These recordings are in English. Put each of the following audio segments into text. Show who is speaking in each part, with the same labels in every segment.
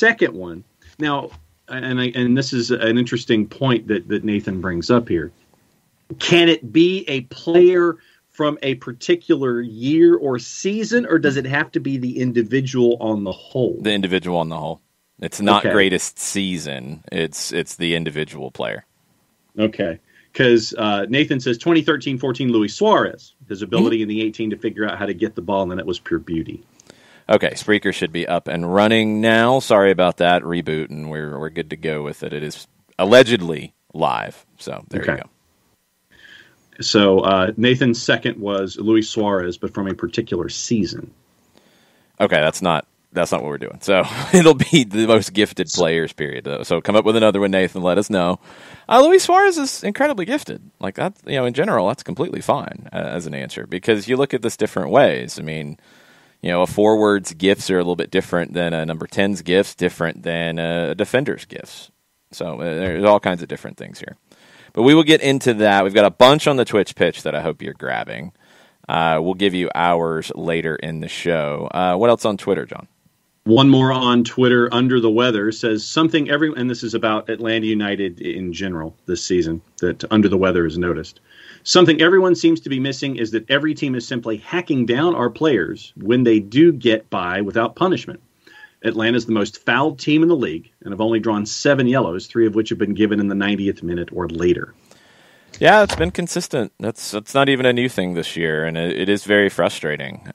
Speaker 1: second one. Now, and this is an interesting point that Nathan brings up here. Can it be a player from a particular year or season, or does it have to be the individual on the whole?
Speaker 2: The individual on the whole. It's not greatest season. It's the individual player.
Speaker 1: Okay. Because Nathan says 2013-14 Luis Suarez, his ability in the 18 to figure out how to get the ball, and then it was pure beauty.
Speaker 2: Okay, Spreaker should be up and running now. Sorry about that reboot, and we're good to go with it. It is allegedly live, so there you go.
Speaker 1: So Nathan's second was Luis Suarez, but from a particular season.
Speaker 2: Okay, that's not what we're doing. So it'll be the most gifted players, period. So come up with another one, Nathan. Let us know. Luis Suarez is incredibly gifted. Like that, in general, that's completely fine as an answer because you look at this different ways. I mean, a forward's gifts are a little bit different than a number 10's gifts, different than a defender's gifts. So there's all kinds of different things here. But we will get into that. We've got a bunch on the Twitch pitch that I hope you're grabbing. We'll give you ours later in the show. What else on Twitter, John?
Speaker 1: One more on Twitter. Under the Weather says something and this is about Atlanta United in general this season, that Under the Weather is noticed. Something everyone seems to be missing is that every team is simply hacking down our players when they do get by without punishment. Atlanta's the most fouled team in the league and have only drawn 7 yellows, 3 of which have been given in the 90th minute or later.
Speaker 2: Yeah, it's been consistent. That's not even a new thing this year, and it is very frustrating.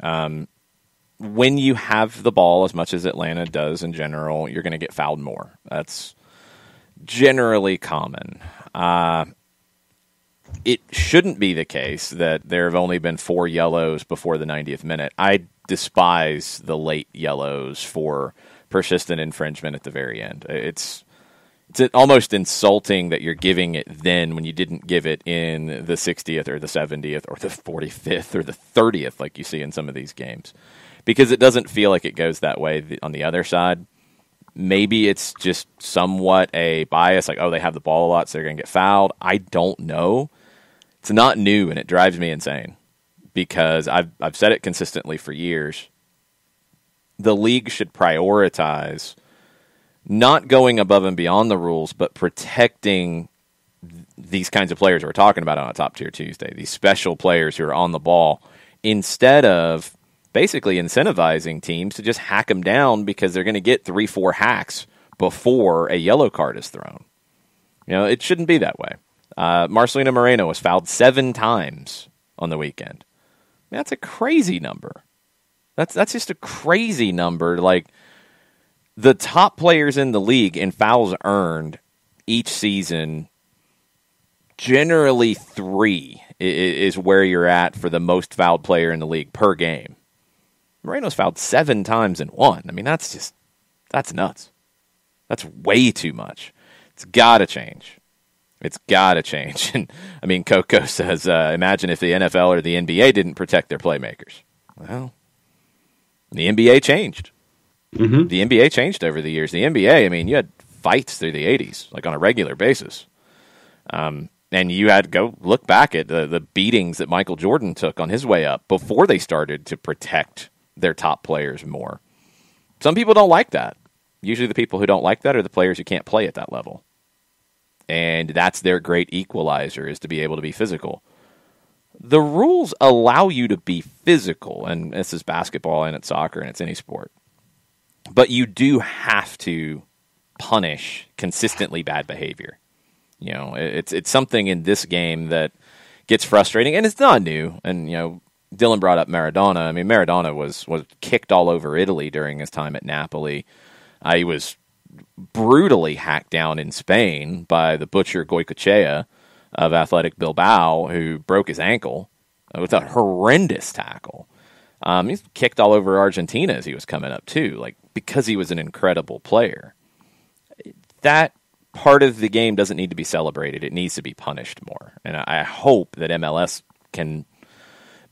Speaker 2: When you have the ball as much as Atlanta does in general, you're going to get fouled more. That's generally common. It shouldn't be the case that there have only been 4 yellows before the 90th minute. I despise the late yellows for persistent infringement at the very end. It's almost insulting that you're giving it then when you didn't give it in the 60th or the 70th or the 45th or the 30th like you see in some of these games. Because it doesn't feel like it goes that way on the other side. Maybe it's just somewhat a bias, like, they have the ball a lot, so they're going to get fouled. I don't know. It's not new, and it drives me insane because I've said it consistently for years. The league should prioritize not going above and beyond the rules, but protecting these kinds of players we're talking about on a Top Tier Tuesday, these special players who are on the ball, instead of basically incentivizing teams to just hack them down because they're going to get 3-4 hacks before a yellow card is thrown. It shouldn't be that way. Marcelino Moreno was fouled 7 times on the weekend. That's a crazy number. That's just a crazy number. Like, the top players in the league in fouls earned each season, generally 3 is where you're at for the most fouled player in the league per game. Moreno's fouled 7 times in 1. I mean, that's nuts. That's way too much. It's got to change. It's got to change. And I mean, Coco says, imagine if the NFL or the NBA didn't protect their playmakers. Well, the NBA changed. Mm-hmm. The NBA changed over the years. The NBA, I mean, you had fights through the 80s, like on a regular basis. And you had to go look back at the beatings that Michael Jordan took on his way up before they started to protect their top players more. Some people don't like that. Usually the people who don't like that are the players who can't play at that level. And that's their great equalizer, is to be able to be physical. The rules allow you to be physical, and this is basketball and it's soccer and it's any sport. But you do have to punish consistently bad behavior. It's something in this game that gets frustrating, and it's not new. And, Dylan brought up Maradona. I mean, Maradona was kicked all over Italy during his time at Napoli. He was brutally hacked down in Spain by the butcher Goicoechea of Athletic Bilbao, who broke his ankle with a horrendous tackle. He's kicked all over Argentina as he was coming up, too, because he was an incredible player. That part of the game doesn't need to be celebrated. It needs to be punished more. And I hope that MLS can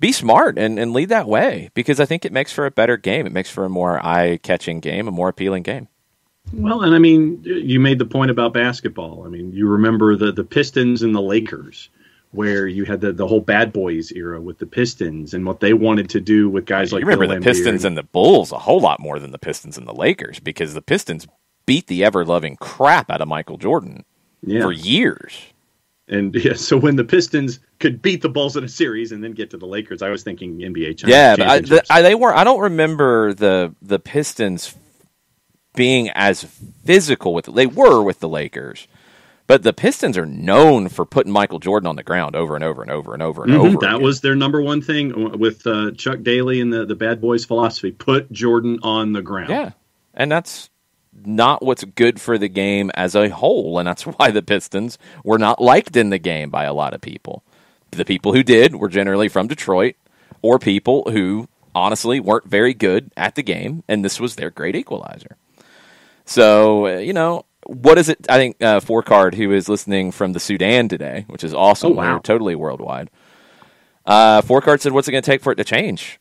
Speaker 2: be smart and lead that way, because I think it makes for a better game. It makes for a more eye-catching game, a more appealing game.
Speaker 1: Well, and I mean, you made the point about basketball. I mean, you remember the Pistons and the Lakers, where you had the whole bad boys era with the Pistons and what they wanted to do with guys like
Speaker 2: you remember the Pistons and the Bulls a whole lot more than the Pistons and the Lakers, because the Pistons beat the ever-loving crap out of Michael Jordan for years.
Speaker 1: And so when the Pistons could beat the Bulls in a series and then get to the Lakers, I was thinking NBA
Speaker 2: championships. They weren't. I don't remember the Pistons being as physical with they were with the Lakers, but the Pistons are known for putting Michael Jordan on the ground over and over and over and over and over.
Speaker 1: That was their number one thing with Chuck Daly and the Bad Boys philosophy: put Jordan on the ground.
Speaker 2: Yeah, and that's not what's good for the game as a whole, and that's why the Pistons were not liked in the game by a lot of people. The people who did were generally from Detroit or people who honestly weren't very good at the game, and this was their great equalizer. So, what is it? I think Four-Card, who is listening from the Sudan today, which is awesome.
Speaker 1: Oh, wow.
Speaker 2: We're totally worldwide. Four-Card said, what's it going to take for it to change?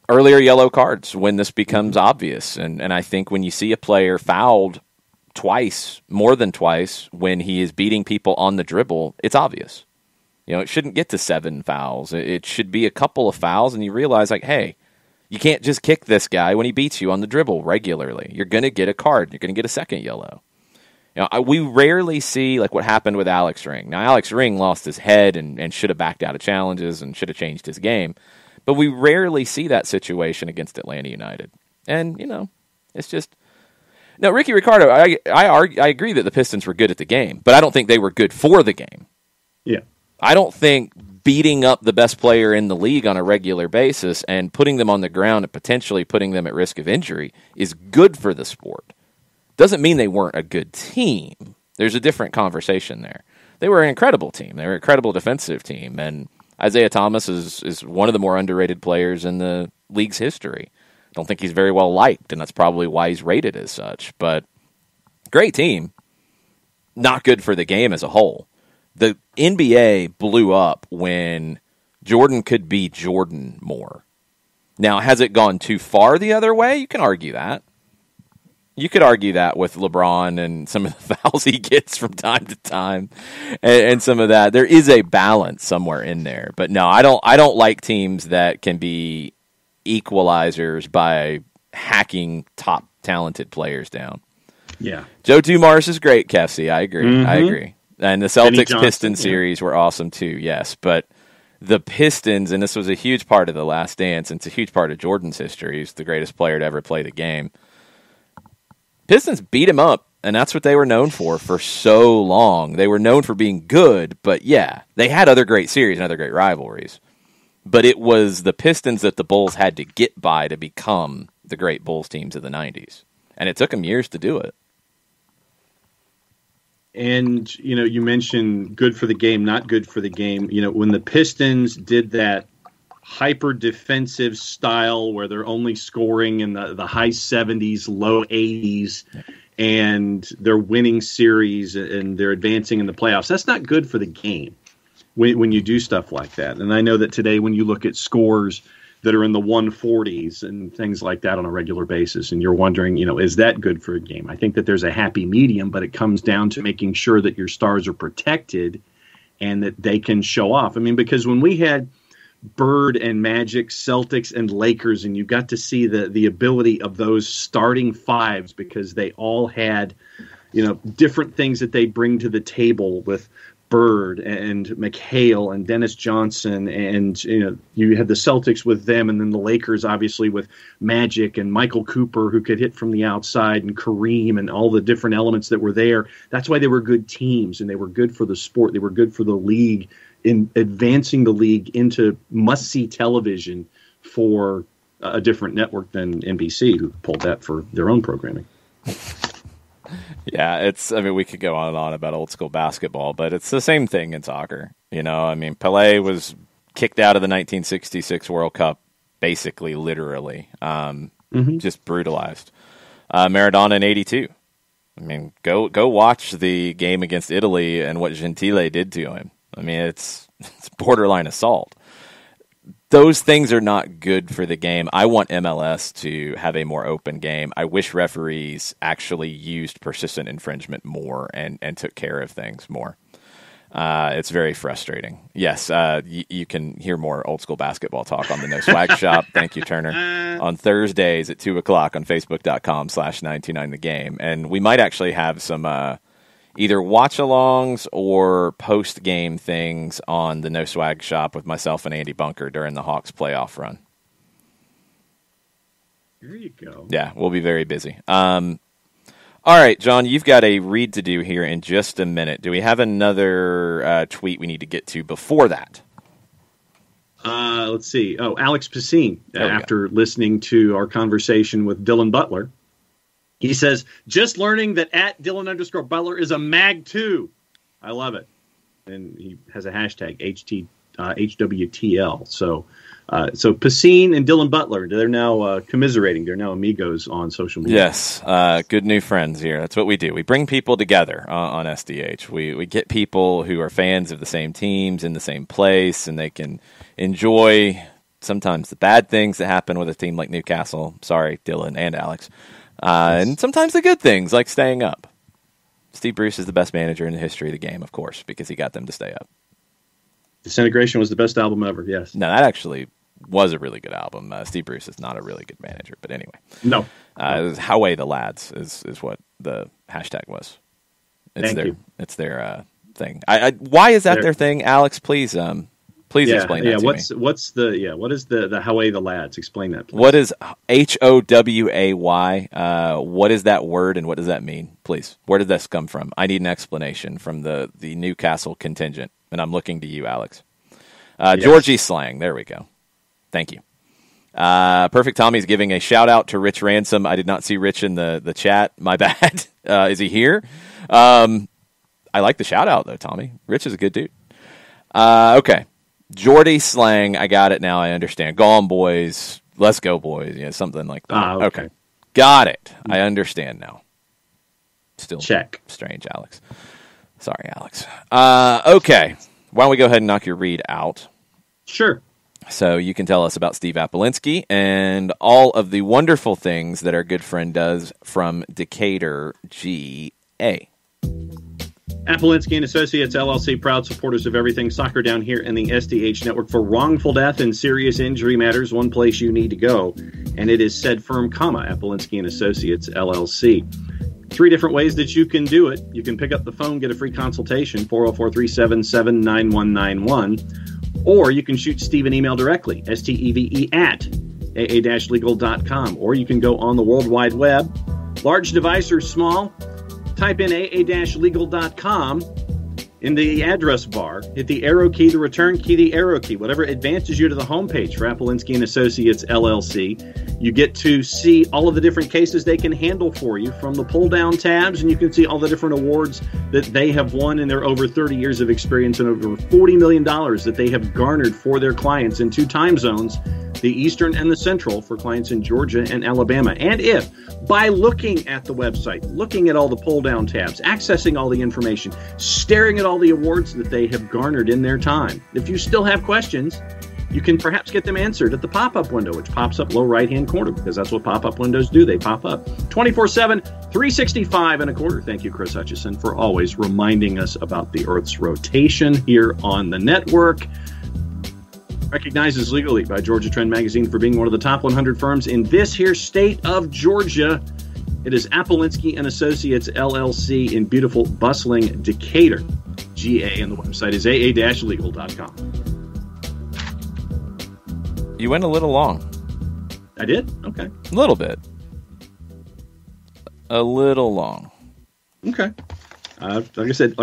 Speaker 2: Earlier yellow cards when this becomes obvious. And I think when you see a player fouled twice, more than twice, when he is beating people on the dribble, it's obvious. It shouldn't get to 7 fouls. It should be a couple of fouls, and you realize, like, hey, you can't just kick this guy when he beats you on the dribble regularly. You're going to get a card. You're going to get a second yellow. We rarely see like what happened with Alex Ring. Now, Alex Ring lost his head and should have backed out of challenges and should have changed his game. But we rarely see that situation against Atlanta United. And, it's just... Now, Ricky Ricardo, I agree that the Pistons were good at the game, but I don't think they were good for the game.
Speaker 1: Yeah.
Speaker 2: I don't think beating up the best player in the league on a regular basis and putting them on the ground and potentially putting them at risk of injury is good for the sport. Doesn't mean they weren't a good team. There's a different conversation there. They were an incredible team. They were an incredible defensive team, and Isaiah Thomas is one of the more underrated players in the league's history. I don't think he's very well liked, and that's probably why he's rated as such. But great team, not good for the game as a whole. The NBA blew up when Jordan could be Jordan more. Now, has it gone too far the other way? You can argue that. You could argue that with LeBron and some of the fouls he gets from time to time and some of that. There is a balance somewhere in there. But no, I don't like teams that can be equalizers by hacking top talented players down.
Speaker 1: Yeah.
Speaker 2: Joe Dumars is great, Kefsey. I agree.
Speaker 1: Mm-hmm.
Speaker 2: I agree. And the Celtics-Pistons series were awesome too, yes. But the Pistons, and this was a huge part of The Last Dance, and it's a huge part of Jordan's history. He's the greatest player to ever play the game. Pistons beat him up, and that's what they were known for so long. They were known for being good, but yeah, they had other great series and other great rivalries. But it was the Pistons that the Bulls had to get by to become the great Bulls teams of the 90s. And it took them years to do it.
Speaker 1: And, you mentioned good for the game, not good for the game. When the Pistons did that hyper defensive style where they're only scoring in the high 70s, low 80s, and they're winning series and they're advancing in the playoffs. That's not good for the game when you do stuff like that. And I know that today when you look at scores that are in the 140s and things like that on a regular basis, and you're wondering, is that good for a game? I think that there's a happy medium, but it comes down to making sure that your stars are protected and that they can show off. I mean, because when we had Bird and Magic, Celtics and Lakers, and you got to see the ability of those starting fives because they all had, different things that they bring to the table with Bird and McHale and Dennis Johnson, and you had the Celtics with them, and then the Lakers obviously with Magic and Michael Cooper who could hit from the outside, and Kareem, and all the different elements that were there. That's why they were good teams, and they were good for the sport. They were good for the league in advancing the league into must-see television for a different network than NBC, who pulled that for their own programming.
Speaker 2: Yeah, we could go on and on about old school basketball, but it's the same thing in soccer. Pelé was kicked out of the 1966 World Cup, basically, literally, just brutalized. Maradona in 82. Go watch the game against Italy and what Gentile did to him. It's borderline assault. Those things are not good for the game. I want MLS to have a more open game. I wish referees actually used persistent infringement more and took care of things more. It's very frustrating. Yes, you can hear more old school basketball talk on the No Swag Shop. Thank you, Turner. On Thursdays at 2:00 on Facebook.com/929thegame. And we might actually have some either watch-alongs or post-game things on the No Swag Shop with myself and Andy Bunker during the Hawks playoff run.
Speaker 1: There you go.
Speaker 2: Yeah, we'll be very busy. All right, John, you've got a read to do here in just a minute. Do we have another tweet we need to get to before that?
Speaker 1: Let's see. Oh, Alex Pacine, after listening to our conversation with Dylan Butler, he says, just learning that @Dylan_Butler is a mag too. I love it. And he has a hashtag HWTL. So Pacine and Dylan Butler, they're now commiserating. They're now amigos on social media.
Speaker 2: Yes, good new friends here. That's what we do. We bring people together on SDH. We get people who are fans of the same teams in the same place, and they can enjoy sometimes the bad things that happen with a team like Newcastle. Sorry, Dylan and Alex. And sometimes the good things, like staying up. Steve Bruce is the best manager in the history of the game, of course, because he got them to stay up.
Speaker 1: Disintegration was the best album ever, yes.
Speaker 2: No, that actually was a really good album. Steve Bruce is not a really good manager, but anyway.
Speaker 1: No.
Speaker 2: It was How Away the Lads is what the hashtag was. It's their thing. Why is that their thing, Alex? Please explain that to me.
Speaker 1: What is the How Away the Lads? Explain that, please.
Speaker 2: What is HOWAY? What is that word and what does that mean? Please. Where did this come from? I need an explanation from the Newcastle contingent, and I'm looking to you, Alex. Georgie slang. There we go. Thank you. Perfect Tommy's giving a shout out to Rich Ransom. I did not see Rich in the chat. My bad. Is he here? I like the shout out though, Tommy. Rich is a good dude. Okay. Geordie slang. I got it now. I understand. Go on, boys. Let's go, boys. Yeah, something like that. Okay. Got it. I understand now. Still
Speaker 1: check.
Speaker 2: Strange, Alex. Sorry, Alex. Okay. Why don't we go ahead and knock your read out?
Speaker 1: Sure.
Speaker 2: So you can tell us about Steve Apolinsky and all of the wonderful things that our good friend does from Decatur, GA.
Speaker 1: Apolinsky and Associates, LLC, proud supporters of everything soccer down here in the SDH network. For wrongful death and serious injury matters, one place you need to go, and it is said firm, Apolinsky and Associates, LLC. 3 different ways that you can do it. You can pick up the phone, get a free consultation, 404-377-9191, or you can shoot Steve an email directly, steve at aa-legal.com, or you can go on the World Wide Web, large device or small, type in aa-legal.com in the address bar, hit the arrow key, the return key, the arrow key, whatever advances you to the homepage for Apolinsky and Associates, LLC. You get to see all of the different cases they can handle for you from the pull-down tabs, and you can see all the different awards that they have won in their over 30 years of experience and over $40 million that they have garnered for their clients in 2 time zones, the Eastern and the Central, for clients in Georgia and Alabama. And if, by looking at the website, looking at all the pull-down tabs, accessing all the information, staring at all the awards that they have garnered in their time, if you still have questions, you can perhaps get them answered at the pop-up window, which pops up low right-hand corner, because that's what pop-up windows do. They pop up 24/7, 365 and a quarter. Thank you, Chris Hutchison, for always reminding us about the Earth's rotation here on the network. Recognized legally by Georgia Trend Magazine for being one of the top 100 firms in this here state of Georgia. It is Apolinsky and Associates, LLC, in beautiful, bustling Decatur, GA, and the website is aa-legal.com.
Speaker 2: You went a little long.
Speaker 1: I did? Okay.
Speaker 2: A little bit. A little long.
Speaker 1: Okay. Like I said,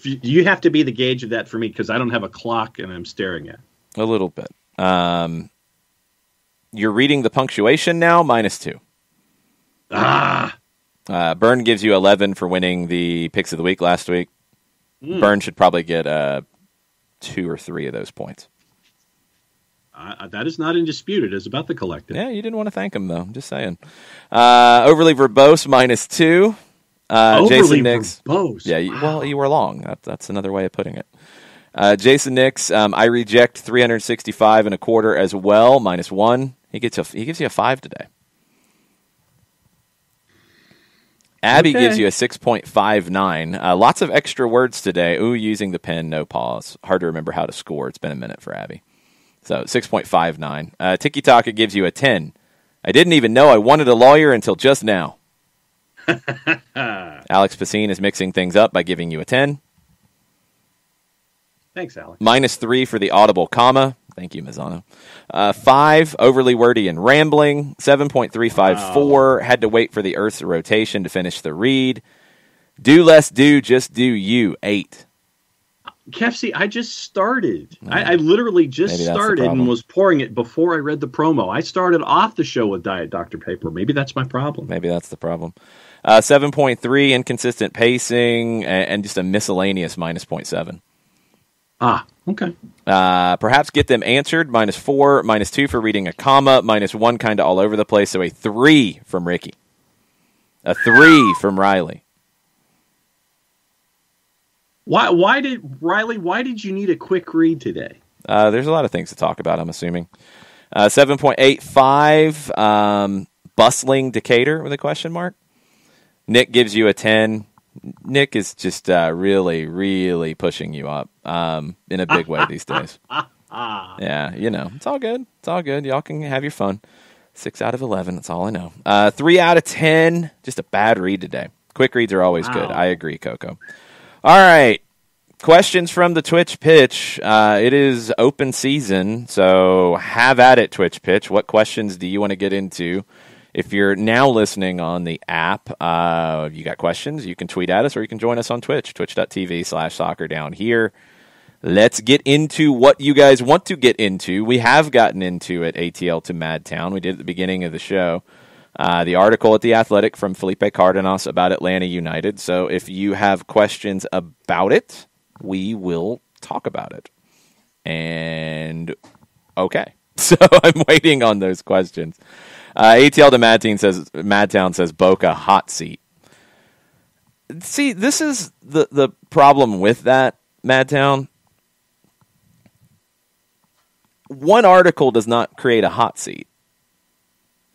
Speaker 1: you have to be the gauge of that for me, because I don't have a clock and I'm staring at it.
Speaker 2: A little bit. You're reading the punctuation now, -2. Byrne gives you 11 for winning the Picks of the Week last week. Byrne should probably get 2 or 3 of those points.
Speaker 1: That is not in dispute. It is about the collective.
Speaker 2: Yeah, you didn't want to thank him, though. I'm just saying. Overly verbose, -2. Jason Nix.
Speaker 1: Verbose.
Speaker 2: Yeah, you were long. That's another way of putting it. Jason Nix, I reject 365 and a quarter as well, -1. He gives you a 5 today. Abby
Speaker 1: Okay.
Speaker 2: gives you a 6.59. Lots of extra words today. Ooh, using the pen, no pause. Hard to remember how to score. It's been a minute for Abby. So 6.59. Tiki Taka gives you a 10. I didn't even know I wanted a lawyer until just now. Alex Pacine is mixing things up by giving you a 10.
Speaker 1: Thanks, Alex.
Speaker 2: -3 for the audible comma. Thank you, Mazzano. 5, overly wordy and rambling. 7.354, had to wait for the Earth's rotation to finish the read. Do less do, just do you. 8.
Speaker 1: Kefsey, I just started. I literally just started and was pouring it before I read the promo. I started off the show with Diet Dr. Pepper. Maybe that's my problem.
Speaker 2: Maybe that's the problem. 7.3, inconsistent pacing, and just a miscellaneous -0.7.
Speaker 1: Ah, okay.
Speaker 2: Perhaps get them answered, -4, -2 for reading a comma, -1 kind of all over the place, so a 3 from Ricky. A 3 from Riley.
Speaker 1: Why did you need a quick read today?
Speaker 2: There's a lot of things to talk about, I'm assuming. 7.85, bustling Decatur with a question mark. Nick gives you a 10. Nick is just really, really pushing you up in a big way these days. Yeah, it's all good. It's all good. Y'all can have your fun. 6 out of 11, that's all I know. 3 out of 10, just a bad read today. Quick reads are always good. I agree, Coco. All right, questions from the Twitch pitch. It is open season, so have at it, Twitch pitch. What questions do you want to get into? If you're now listening on the app, you got questions, you can tweet at us or you can join us on Twitch, twitch.tv/soccerdownhere. Let's get into what you guys want to get into. We have gotten into it, ATL to Madtown. We did at the beginning of the show. The article at The Athletic from Felipe Cardenas about Atlanta United. So if you have questions about it, we will talk about it. And okay. So I'm waiting on those questions. ATL to Madtown says Boca hot seat. See, this is the problem with that, Madtown. One article does not create a hot seat.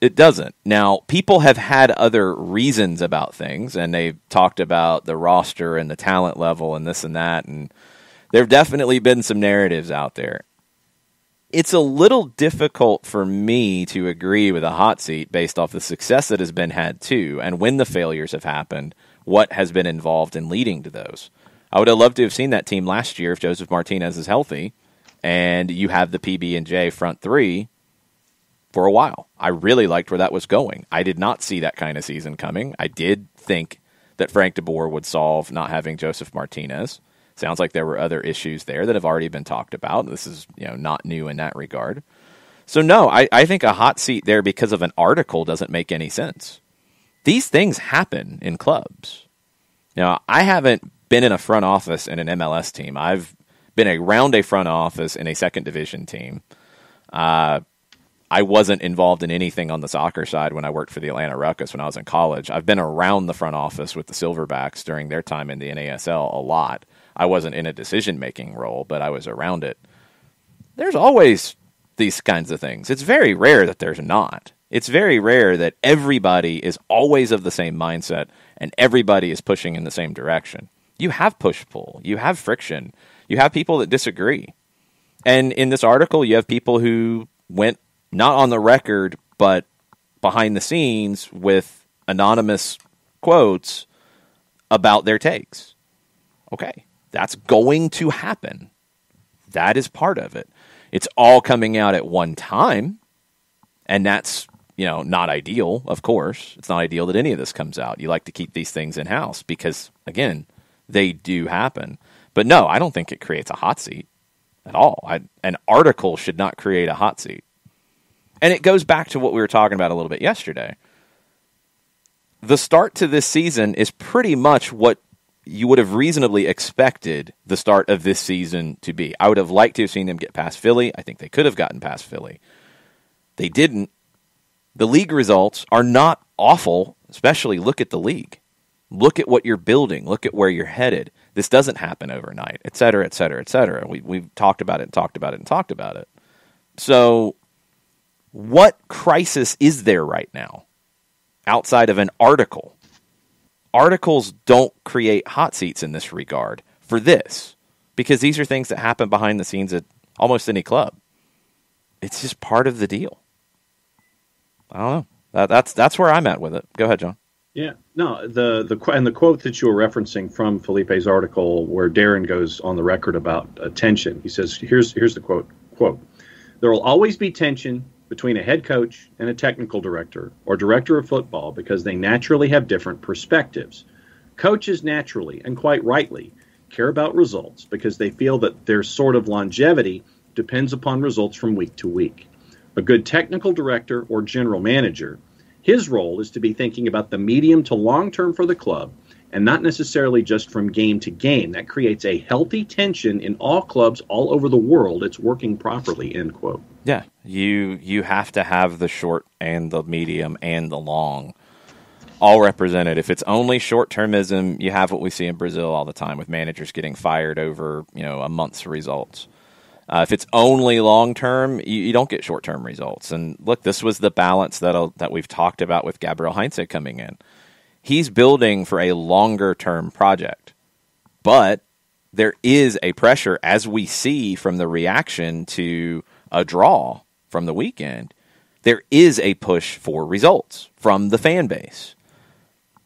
Speaker 2: It doesn't. Now, people have had other reasons about things, and they've talked about the roster and the talent level and this and that, and there have definitely been some narratives out there. It's a little difficult for me to agree with a hot seat based off the success that has been had too, and when the failures have happened, what has been involved in leading to those. I would have loved to have seen that team last year if Joseph Martinez is healthy, and you have the PB&J front three for a while. I really liked where that was going. I did not see that kind of season coming. I did think that Frank de Boer would solve not having Joseph Martinez. Sounds like there were other issues there that have already been talked about. This is not new in that regard. So no, I think a hot seat there because of an article doesn't make any sense. These things happen in clubs. Now, I haven't been in a front office in an MLS team. I've been around a front office in a second division team. I wasn't involved in anything on the soccer side when I worked for the Atlanta Ruckus when I was in college. I've been around the front office with the Silverbacks during their time in the NASL a lot. I wasn't in a decision-making role, but I was around it. There's always these kinds of things. It's very rare that there's not. It's very rare that everybody is always of the same mindset and everybody is pushing in the same direction. You have push-pull. You have friction. You have people that disagree. And in this article, you have people who went not on the record, but behind the scenes with anonymous quotes about their takes. Okay. That's going to happen. That is part of it. It's all coming out at one time, and that's, not ideal, of course. It's not ideal that any of this comes out. You like to keep these things in-house because, again, they do happen. But no, I don't think it creates a hot seat at all. An article should not create a hot seat. And it goes back to what we were talking about a little bit yesterday. The start to this season is pretty much what you would have reasonably expected the start of this season to be. I would have liked to have seen them get past Philly. I think they could have gotten past Philly. They didn't. The league results are not awful, especially look at the league. Look at what you're building. Look at where you're headed. This doesn't happen overnight, et cetera, et cetera, et cetera. We've talked about it and talked about it and talked about it. So what crisis is there right now outside of an article? articles don't create hot seats in this regard for this, because these are things that happen behind the scenes at almost any club. It's just part of the deal. I don't know. That's where I'm at with it. Go ahead, John.
Speaker 1: Yeah, no, the quote that you were referencing from Felipe's article, where Darren goes on the record about tension. He says, "Here's the quote. There will always be tension between a head coach and a technical director or director of football because they naturally have different perspectives. Coaches naturally, and quite rightly, care about results because they feel that their sort of longevity depends upon results from week to week. A good technical director or general manager, his role is to be thinking about the medium to long term for the club and not necessarily just from game to game. That creates a healthy tension in all clubs all over the world. It's working properly," end quote.
Speaker 2: Yeah, you have to have the short and the medium and the long all represented. If it's only short-termism, you have what we see in Brazil all the time with managers getting fired over, a month's results. If it's only long-term, you don't get short-term results. And look, this was the balance that we've talked about with Gabriel Heinze coming in. He's building for a longer-term project. But there is a pressure, as we see from the reaction to a draw from the weekend, there is a push for results from the fan base.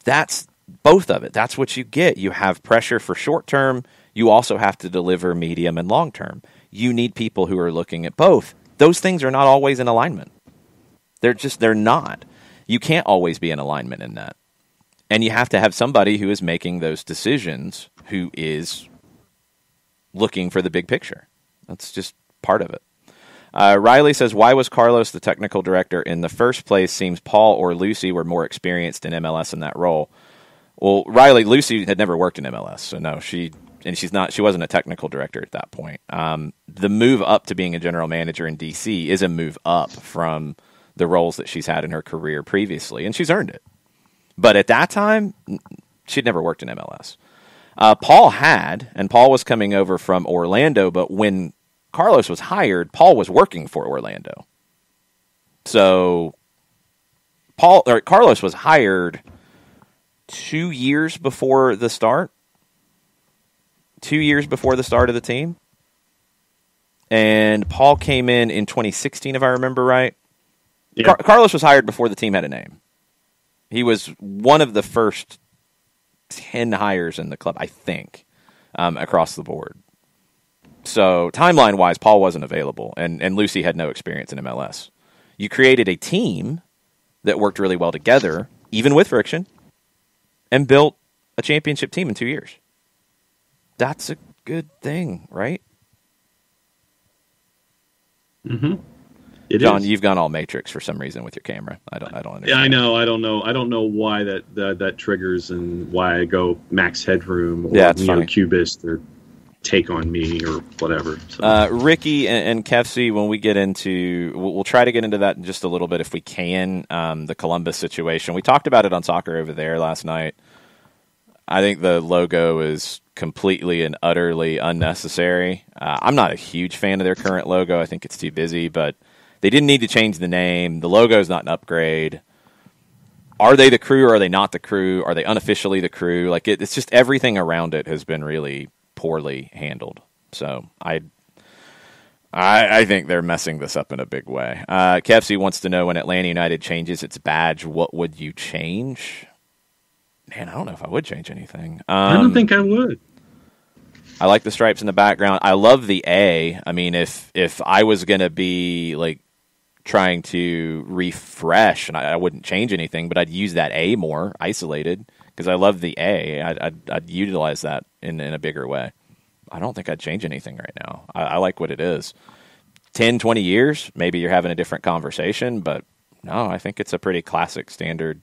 Speaker 2: That's both of it. That's what you get. You have pressure for short-term. You also have to deliver medium and long-term. You need people who are looking at both. Those things are not always in alignment. They're not. You can't always be in alignment in that. And you have to have somebody who is making those decisions, who is looking for the big picture. That's just part of it. Riley says, why was Carlos the technical director in the first place? Seems Paul or Lucy were more experienced in MLS in that role. Well, Riley, Lucy had never worked in MLS, so no, she wasn't a technical director at that point. The move up to being a general manager in DC is a move up from the roles that she's had in her career previously, and she's earned it. But at that time, she'd never worked in MLS. Paul had, and Paul was coming over from Orlando, but when Carlos was hired, Paul was working for Orlando. So Carlos was hired 2 years before the start. 2 years before the start of the team. And Paul came in 2016, if I remember right. Yeah. Carlos was hired before the team had a name. He was one of the first 10 hires in the club, I think, across the board. So timeline-wise, Paul wasn't available, and Lucy had no experience in MLS. You created a team that worked really well together, even with friction, and built a championship team in 2 years. That's a good thing, right?
Speaker 1: Mm-hmm.
Speaker 2: John, you've gone all Matrix for some reason with your camera. I don't understand.
Speaker 1: Yeah, I know. I don't know why that triggers and why I go max headroom or cubist or take on me or whatever. So.
Speaker 2: Ricky and Kefsi, when we get into, we'll try to get into that in just a little bit if we can. The Columbus situation, we talked about it on Soccer Over There last night. I think the logo is completely and utterly unnecessary. I'm not a huge fan of their current logo. I think it's too busy, but they didn't need to change the name. The logo is not an upgrade. Are they the Crew or are they not the Crew? Are they unofficially the Crew? Like it's just everything around it has been really poorly handled. So I think they're messing this up in a big way. Kefsi wants to know, when Atlanta United changes its badge, what would you change? Man, I don't know if I would change anything.
Speaker 1: I don't think I would.
Speaker 2: I like the stripes in the background. I love the A. I mean, if I was going to be like trying to refresh, and I wouldn't change anything, but I'd use that A more isolated because I love the A. I'd utilize that in a bigger way. I don't think I'd change anything right now. I like what it is. 10, 20 years, maybe you're having a different conversation, but no, I think it's a pretty classic, standard,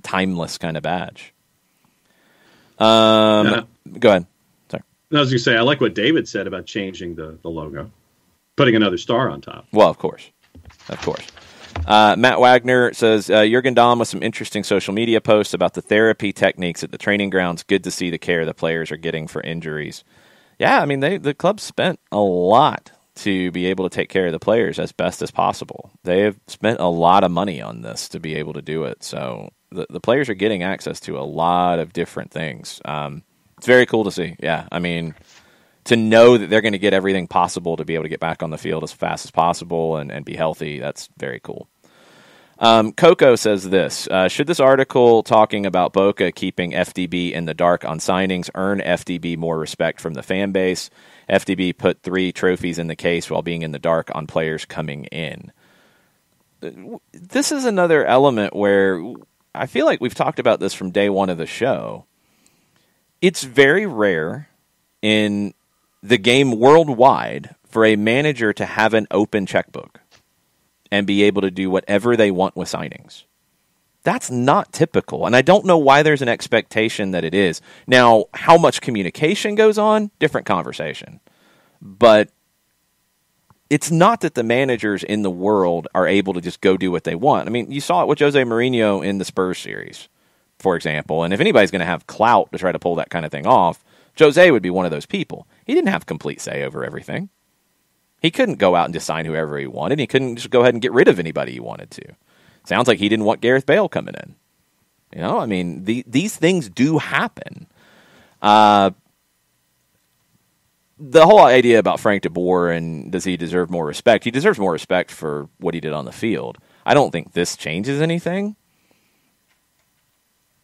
Speaker 2: timeless kind of badge. Go ahead. Sorry.
Speaker 1: I was going to say, I like what David said about changing the logo, putting another star on top.
Speaker 2: Well, of course. Matt Wagner says, Jurgen Dahm with some interesting social media posts about the therapy techniques at the training grounds. Good to see the care the players are getting for injuries. Yeah, I mean, the club spent a lot to be able to take care of the players as best as possible. They have spent a lot of money on this to be able to do it. So the players are getting access to a lot of different things. It's very cool to see. Yeah, I mean, to know that they're going to get everything possible to be able to get back on the field as fast as possible and be healthy, that's very cool. Coco says this, should this article talking about Boca keeping FDB in the dark on signings earn FDB more respect from the fan base? FDB put 3 trophies in the case while being in the dark on players coming in. This is another element where I feel like we've talked about this from day one of the show. It's very rare in the game worldwide for a manager to have an open checkbook and be able to do whatever they want with signings. That's not typical, and I don't know why there's an expectation that it is. Now, how much communication goes on, different conversation. But it's not that the managers in the world are able to just go do what they want. I mean, you saw it with Jose Mourinho in the Spurs series, for example, and if anybody's going to have clout to try to pull that kind of thing off, Jose would be one of those people. He didn't have complete say over everything. He couldn't go out and just sign whoever he wanted. He couldn't just go ahead and get rid of anybody he wanted to. Sounds like he didn't want Gareth Bale coming in. You know, I mean, these things do happen. The whole idea about Frank de Boer and does he deserve more respect? He deserves more respect for what he did on the field. I don't think this changes anything.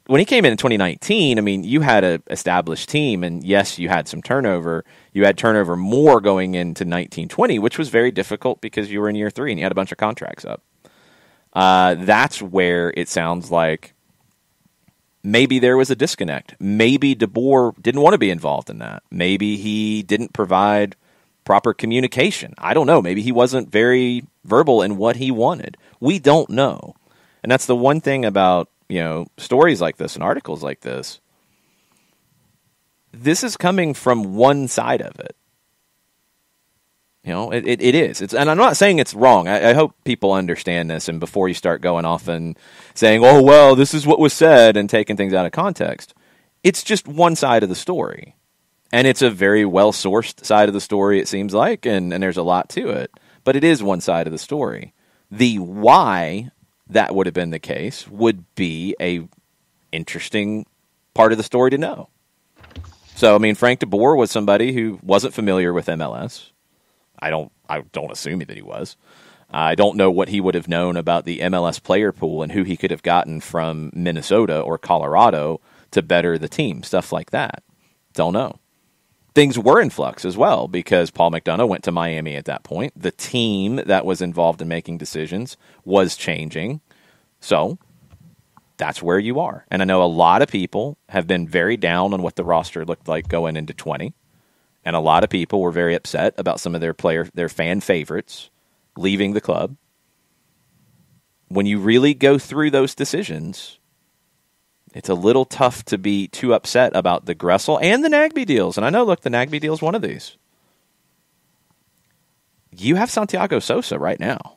Speaker 2: When he came in 2019, I mean, you had an established team, and yes, you had some turnover. You had turnover more going into 1920, which was very difficult because you were in year 3 and you had a bunch of contracts up. That's where it sounds like maybe there was a disconnect. Maybe De Boer didn't want to be involved in that. Maybe he didn't provide proper communication. I don't know. Maybe he wasn't very verbal in what he wanted. We don't know. And that's the one thing about, you know, stories like this and articles like this. This is coming from one side of it. You know, it is. And I'm not saying it's wrong. I hope people understand this. And before you start going off and saying, oh, well, this is what was said and taking things out of context, it's just one side of the story. And it's a very well-sourced side of the story, it seems like, and there's a lot to it. But it is one side of the story. The why that would have been the case would be a interesting part of the story to know. So, I mean, Frank de Boer was somebody who wasn't familiar with MLS. I don't assume that he was. I don't know what he would have known about the MLS player pool and who he could have gotten from Minnesota or Colorado to better the team, stuff like that. Don't know. Things were in flux as well because Paul McDonough went to Miami at that point. The team that was involved in making decisions was changing. So that's where you are. And I know a lot of people have been very down on what the roster looked like going into 20. And a lot of people were very upset about some of their fan favorites leaving the club. When you really go through those decisions, it's a little tough to be too upset about the Gressel and the Nagbe deals. And I know, look, the Nagbe deal is one of these. You have Santiago Sosa right now,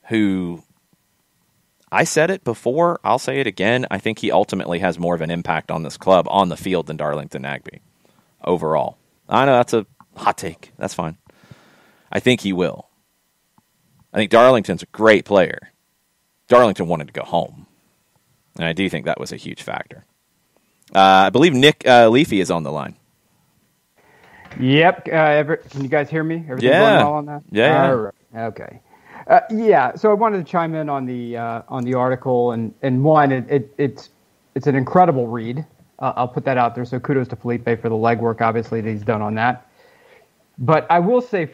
Speaker 2: who, I said it before, I'll say it again, I think he ultimately has more of an impact on this club on the field than Darlington Nagbe overall. I know that's a hot take. That's fine. I think he will. I think Darlington's a great player. Darlington wanted to go home. And I do think that was a huge factor. I believe Nick Leafy is on the line.
Speaker 3: Yep. Can you guys hear me? Everything going well on that?
Speaker 2: Yeah.
Speaker 3: All right. Okay. So I wanted to chime in on the article, and one, it's an incredible read. I'll put that out there. So kudos to Felipe for the legwork, obviously, that he's done on that. But I will say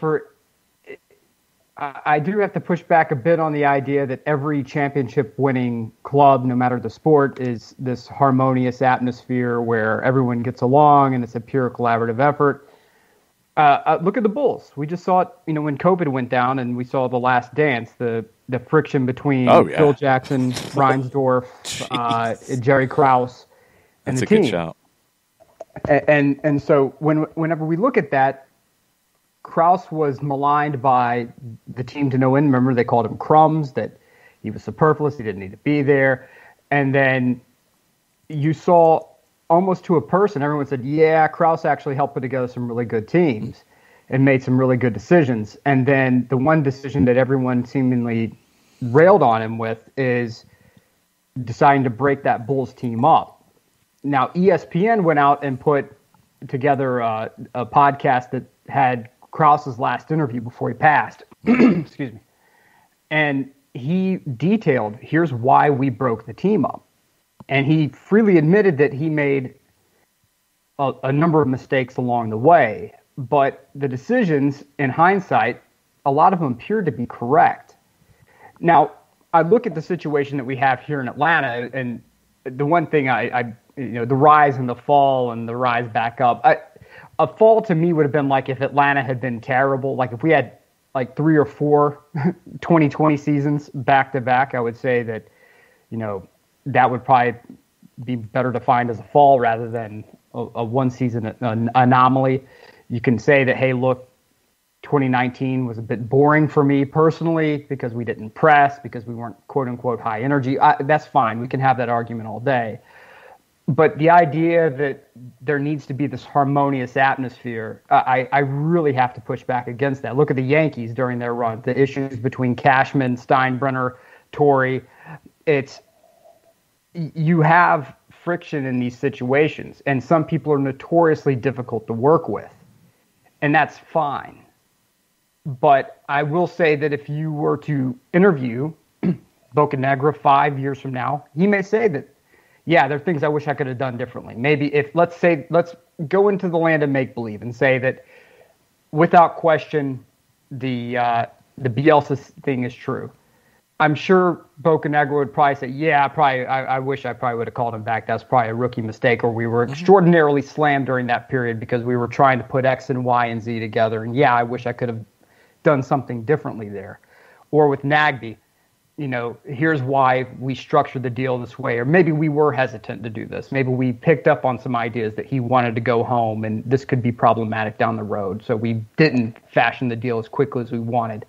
Speaker 3: I do have to push back a bit on the idea that every championship-winning club, no matter the sport, is this harmonious atmosphere where everyone gets along and it's a pure collaborative effort. Look at the Bulls. We just saw it, when COVID went down and we saw The Last Dance, the friction between Phil Jackson, Reinsdorf, Jerry Krause, and
Speaker 2: That's
Speaker 3: the team.
Speaker 2: Good shout.
Speaker 3: And so whenever we look at that, Krause was maligned by the team to no end. Remember, they called him crumbs, that he was superfluous, he didn't need to be there. And then you saw, almost to a person, everyone said, yeah, Krause actually helped put together some really good teams and made some really good decisions. And then the one decision that everyone seemingly railed on him with is deciding to break that Bulls team up. Now, ESPN went out and put together a podcast that had Krause's last interview before he passed. Excuse me. And he detailed, here's why we broke the team up. And he freely admitted that he made a number of mistakes along the way. But the decisions, in hindsight, a lot of them appeared to be correct. Now, I look at the situation that we have here in Atlanta, and the one thing the rise and the fall and the rise back up. A fall to me would have been like if Atlanta had been terrible, like if we had like 3 or 4 2020 seasons back to back. I would say that, that would probably be better defined as a fall rather than a one season anomaly. You can say that, hey, look, 2019 was a bit boring for me personally because we didn't press, because we weren't quote unquote high energy. That's fine. We can have that argument all day. But the idea that there needs to be this harmonious atmosphere, I really have to push back against that. Look at the Yankees during their run, the issues between Cashman, Steinbrenner, Torrey. You have friction in these situations, and some people are notoriously difficult to work with, and that's fine. But I will say that if you were to interview Bocanegra 5 years from now, he may say that, yeah, there are things I wish I could have done differently. Maybe let's go into the land of make-believe and say that without question, the Bielsa thing is true. I'm sure Bocanegra would probably say, yeah, I wish I probably would have called him back. That's probably a rookie mistake, or we were extraordinarily slammed during that period because we were trying to put X and Y and Z together. And yeah, I wish I could have done something differently there. Or with Nagby, here's why we structured the deal this way. Or maybe we were hesitant to do this. Maybe we picked up on some ideas that he wanted to go home and this could be problematic down the road. So we didn't fashion the deal as quickly as we wanted.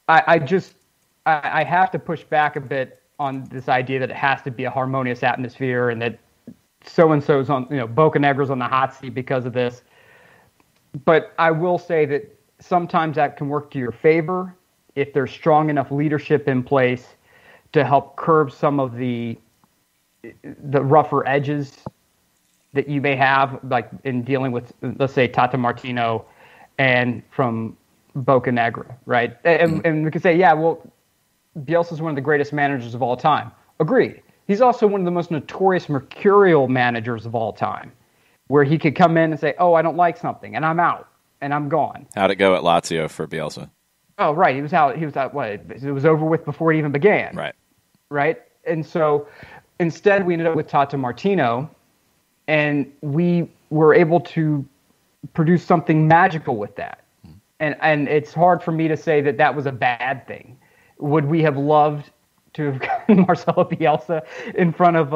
Speaker 3: I have to push back a bit on this idea that it has to be a harmonious atmosphere and that so-and-so's on, Bocanegra's on the hot seat because of this. But I will say that sometimes that can work to your favor if there's strong enough leadership in place to help curb some of the rougher edges that you may have, like in dealing with, let's say, Tata Martino and from Bocanegra, right? And we can say, yeah, well, Bielsa's one of the greatest managers of all time. Agreed. He's also one of the most notorious mercurial managers of all time, where he could come in and say, oh, I don't like something, and I'm out, and I'm gone.
Speaker 2: How'd it go at Lazio for Bielsa?
Speaker 3: Oh, right. He was out. What? It was over with before it even began.
Speaker 2: Right.
Speaker 3: Right. And so instead, we ended up with Tata Martino, and we were able to produce something magical with that. And it's hard for me to say that that was a bad thing. Would we have loved to have gotten Marcelo Bielsa in front of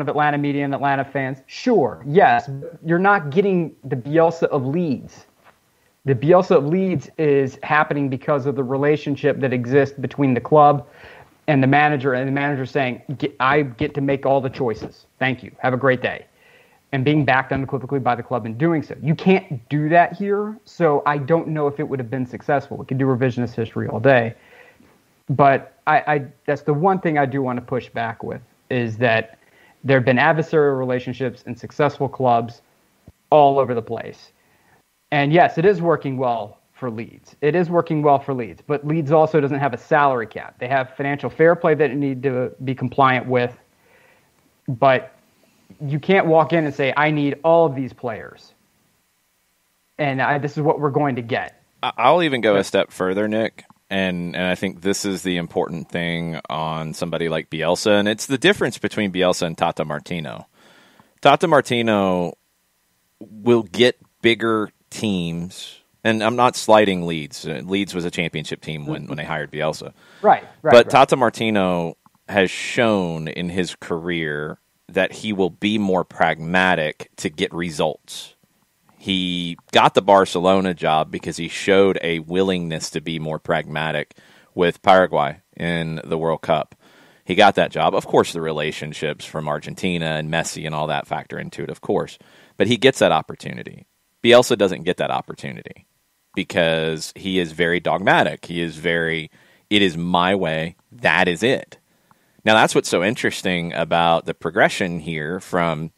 Speaker 3: Atlanta media and Atlanta fans? Sure. Yes. You're not getting the Bielsa of Leeds. The Bielsa of Leeds is happening because of the relationship that exists between the club and the manager saying, I get to make all the choices. Thank you. Have a great day. And being backed unequivocally by the club in doing so. You can't do that here, so I don't know if it would have been successful. We could do revisionist history all day. But I that's the one thing I do want to push back with, is that there have been adversarial relationships in successful clubs all over the place. And yes, it is working well for Leeds. It is working well for Leeds. But Leeds also doesn't have a salary cap. They have financial fair play that they need to be compliant with. But you can't walk in and say, I need all of these players. And this is what we're going to get.
Speaker 2: I'll even go a step further, Nick. And I think this is the important thing on somebody like Bielsa. And it's the difference between Bielsa and Tata Martino. Tata Martino will get bigger teams, and I'm not slighting Leeds. Leeds was a championship team when they hired Bielsa.
Speaker 3: Right.
Speaker 2: But Tata Martino has shown in his career that he will be more pragmatic to get results. He got the Barcelona job because he showed a willingness to be more pragmatic with Paraguay in the World Cup. He got that job. Of course, the relationships from Argentina and Messi and all that factor into it, of course. But he gets that opportunity. Bielsa doesn't get that opportunity because he is very dogmatic. He is very, it is my way, that is it. Now, that's what's so interesting about the progression here from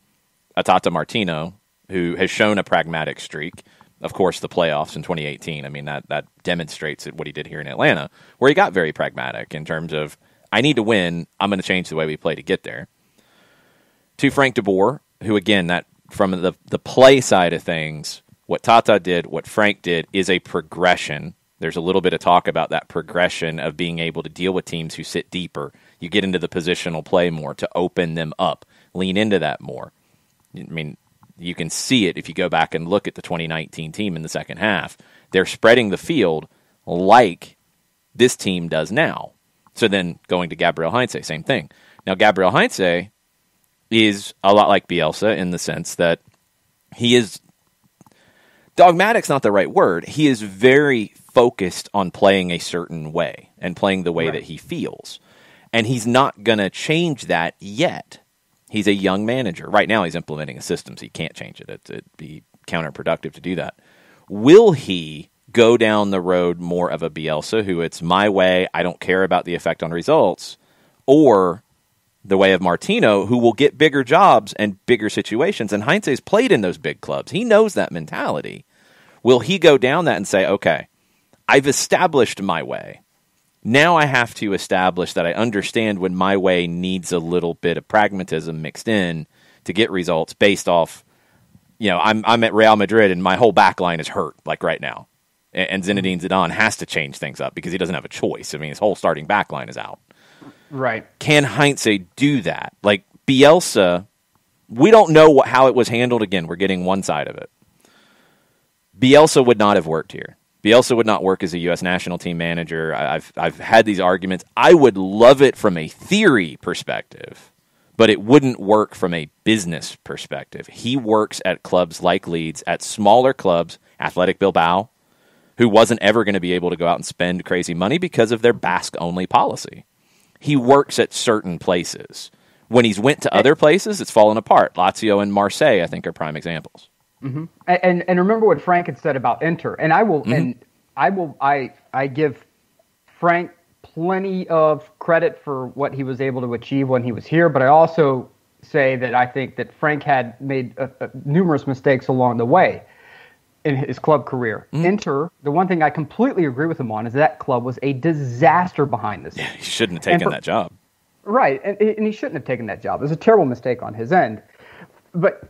Speaker 2: Tata Martino, who has shown a pragmatic streak. Of course, the playoffs in 2018, I mean, that demonstrates what he did here in Atlanta, where he got very pragmatic in terms of, I need to win, I'm going to change the way we play to get there. To Frank DeBoer, who, again, that from the play side of things, what Tata did, what Frank did, is a progression. There's a little bit of talk about that progression of being able to deal with teams who sit deeper. You get into the positional play more to open them up, lean into that more. I mean, you can see it if you go back and look at the 2019 team in the second half. They're spreading the field like this team does now. So then going to Gabriel Heinze, same thing. Now, Gabriel Heinze is a lot like Bielsa in the sense that he is, dogmatic's not the right word, he is very focused on playing a certain way and playing the way that he feels. And he's not going to change that yet. He's a young manager. Right now he's implementing a system, so he can't change it. It'd be counterproductive to do that. Will he go down the road more of a Bielsa, who it's my way, I don't care about the effect on results, or the way of Martino, who will get bigger jobs and bigger situations? And Heinze's played in those big clubs. He knows that mentality. Will he go down that and say, okay, I've established my way. Now I have to establish that I understand when my way needs a little bit of pragmatism mixed in to get results based off, I'm at Real Madrid and my whole back line is hurt, like right now. And Zinedine Zidane has to change things up because he doesn't have a choice. I mean, his whole starting back line is out.
Speaker 3: Right.
Speaker 2: Can Heinze do that? Like Bielsa, we don't know how it was handled. Again, we're getting one side of it. Bielsa would not have worked here. Bielsa would not work as a U.S. national team manager. I've had these arguments. I would love it from a theory perspective, but it wouldn't work from a business perspective. He works at clubs like Leeds, at smaller clubs, Athletic Bilbao, who wasn't ever going to be able to go out and spend crazy money because of their Basque-only policy. He works at certain places. When he's went to other places, it's fallen apart. Lazio and Marseille, I think, are prime examples.
Speaker 3: Mm-hmm. And remember what Frank had said about Inter. And I give Frank plenty of credit for what he was able to achieve when he was here. But I also say that I think that Frank had made numerous mistakes along the way in his club career. Inter, the one thing I completely agree with him on is that club was a disaster behind the scenes.
Speaker 2: Yeah, he shouldn't have taken that job.
Speaker 3: Right, and he shouldn't have taken that job. It was a terrible mistake on his end. But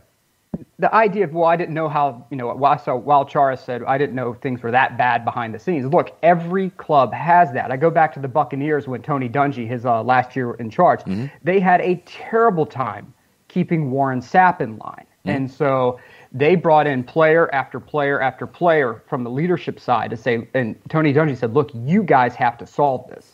Speaker 3: the idea of, I didn't know how, while Chara said, I didn't know things were that bad behind the scenes. Look, every club has that. I go back to the Buccaneers when Tony Dungy, his last year in charge, they had a terrible time keeping Warren Sapp in line. And so they brought in player after player after player from the leadership side to say, and Tony Dungy said, look, you guys have to solve this.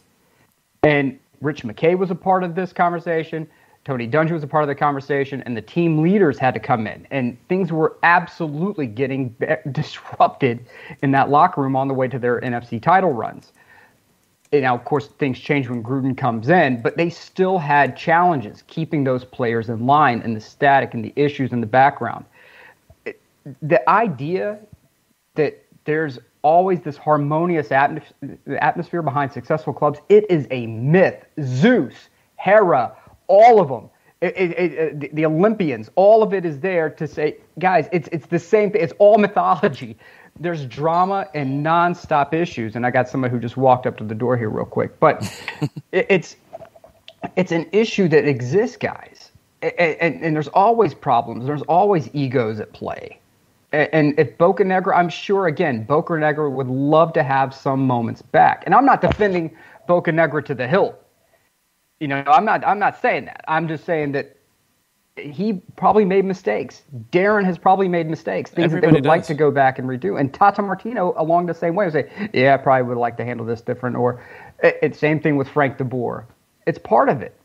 Speaker 3: And Rich McKay was a part of this conversation. Tony Dungy was a part of the conversation, and the team leaders had to come in. And things were absolutely getting disrupted in that locker room on the way to their NFC title runs. And now, of course, things change when Gruden comes in, but they still had challenges keeping those players in line and the static and the issues in the background. The idea that there's always this harmonious atmosphere behind successful clubs, it is a myth. Zeus, Hera, all of them, the Olympians, all of it is there to say, guys, it's the same thing. It's all mythology. There's drama and nonstop issues. And I got somebody who just walked up to the door here real quick. But it's an issue that exists, guys. And there's always problems. There's always egos at play. And if Bocanegra, I'm sure, again, Bocanegra would love to have some moments back. And I'm not defending Bocanegra to the hilt. I'm not saying that. I'm just saying that he probably made mistakes. Darren has probably made mistakes, things that they would like to go back and redo. And Tata Martino, along the same way, would say, yeah, I probably would like to handle this different. Or it's same thing with Frank DeBoer. It's part of it.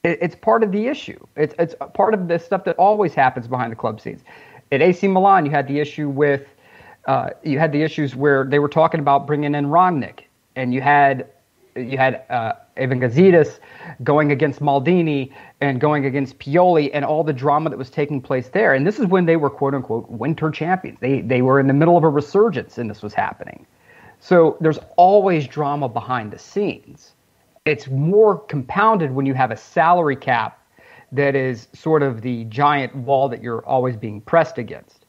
Speaker 3: It's part of the issue. It's part of the stuff that always happens behind the club scenes. At AC Milan, you had the issue with issues where they were talking about bringing in Rangnick, and you had Evan Gazidis going against Maldini and going against Pioli and all the drama that was taking place there. And this is when they were, quote unquote, winter champions. They were in the middle of a resurgence and this was happening. So there's always drama behind the scenes. it's more compounded when you have a salary cap that is sort of the giant wall that you're always being pressed against.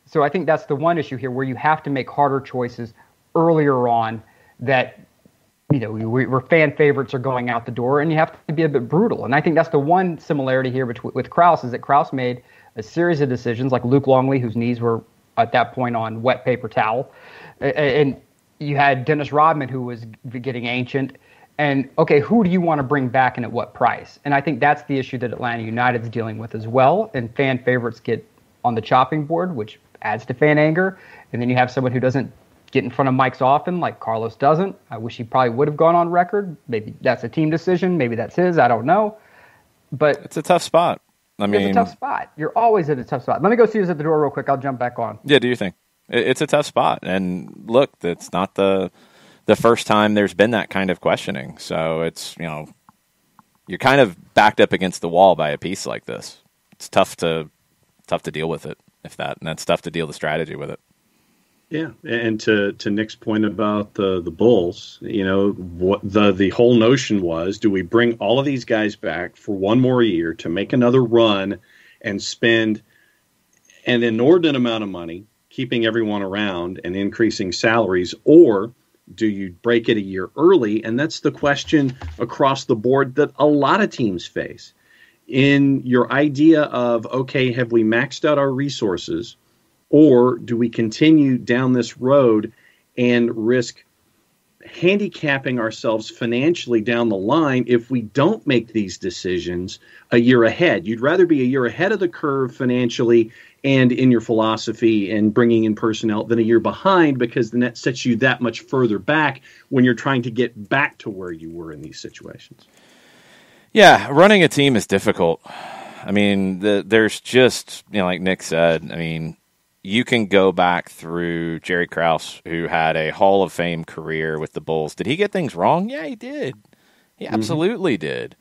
Speaker 3: So I think that's the one issue here where you have to make harder choices earlier on that, where fan favorites are going out the door, and you have to be a bit brutal. And I think that's the one similarity here with Krause, is that Krause made a series of decisions, like Luke Longley, whose knees were at that point on wet paper towel. And you had Dennis Rodman, who was getting ancient. And, okay, who do you want to bring back and at what price? And I think that's the issue that Atlanta United's dealing with as well. And fan favorites get on the chopping board, which adds to fan anger. And then you have someone who doesn't get in front of mics often, like Carlos doesn't. I wish he probably would have gone on record. Maybe that's a team decision. Maybe that's his. I don't know. But
Speaker 2: it's a tough spot.
Speaker 3: It's a tough spot. You're always in a tough spot. Let me go see who's at the door real quick. I'll jump back on.
Speaker 2: Yeah, do your thing. It's a tough spot. And look, it's not the first time there's been that kind of questioning. So it's, you're kind of backed up against the wall by a piece like this. It's tough to deal with it, and that's tough to deal the strategy with it.
Speaker 1: Yeah, and to Nick's point about the Bulls, what the whole notion was: do we bring all of these guys back for one more year to make another run and spend an inordinate amount of money keeping everyone around and increasing salaries, or do you break it a year early? And that's the question across the board that a lot of teams face. In your idea of, okay, have we maxed out our resources? Or do we continue down this road and risk handicapping ourselves financially down the line if we don't make these decisions a year ahead? You'd rather be a year ahead of the curve financially and in your philosophy and bringing in personnel than a year behind, because then that sets you that much further back when you're trying to get back to where you were in these situations.
Speaker 2: Yeah, running a team is difficult. I mean, there's just, like Nick said, you can go back through Jerry Krause, who had a Hall of Fame career with the Bulls. Did he get things wrong? Yeah, he did. He absolutely did.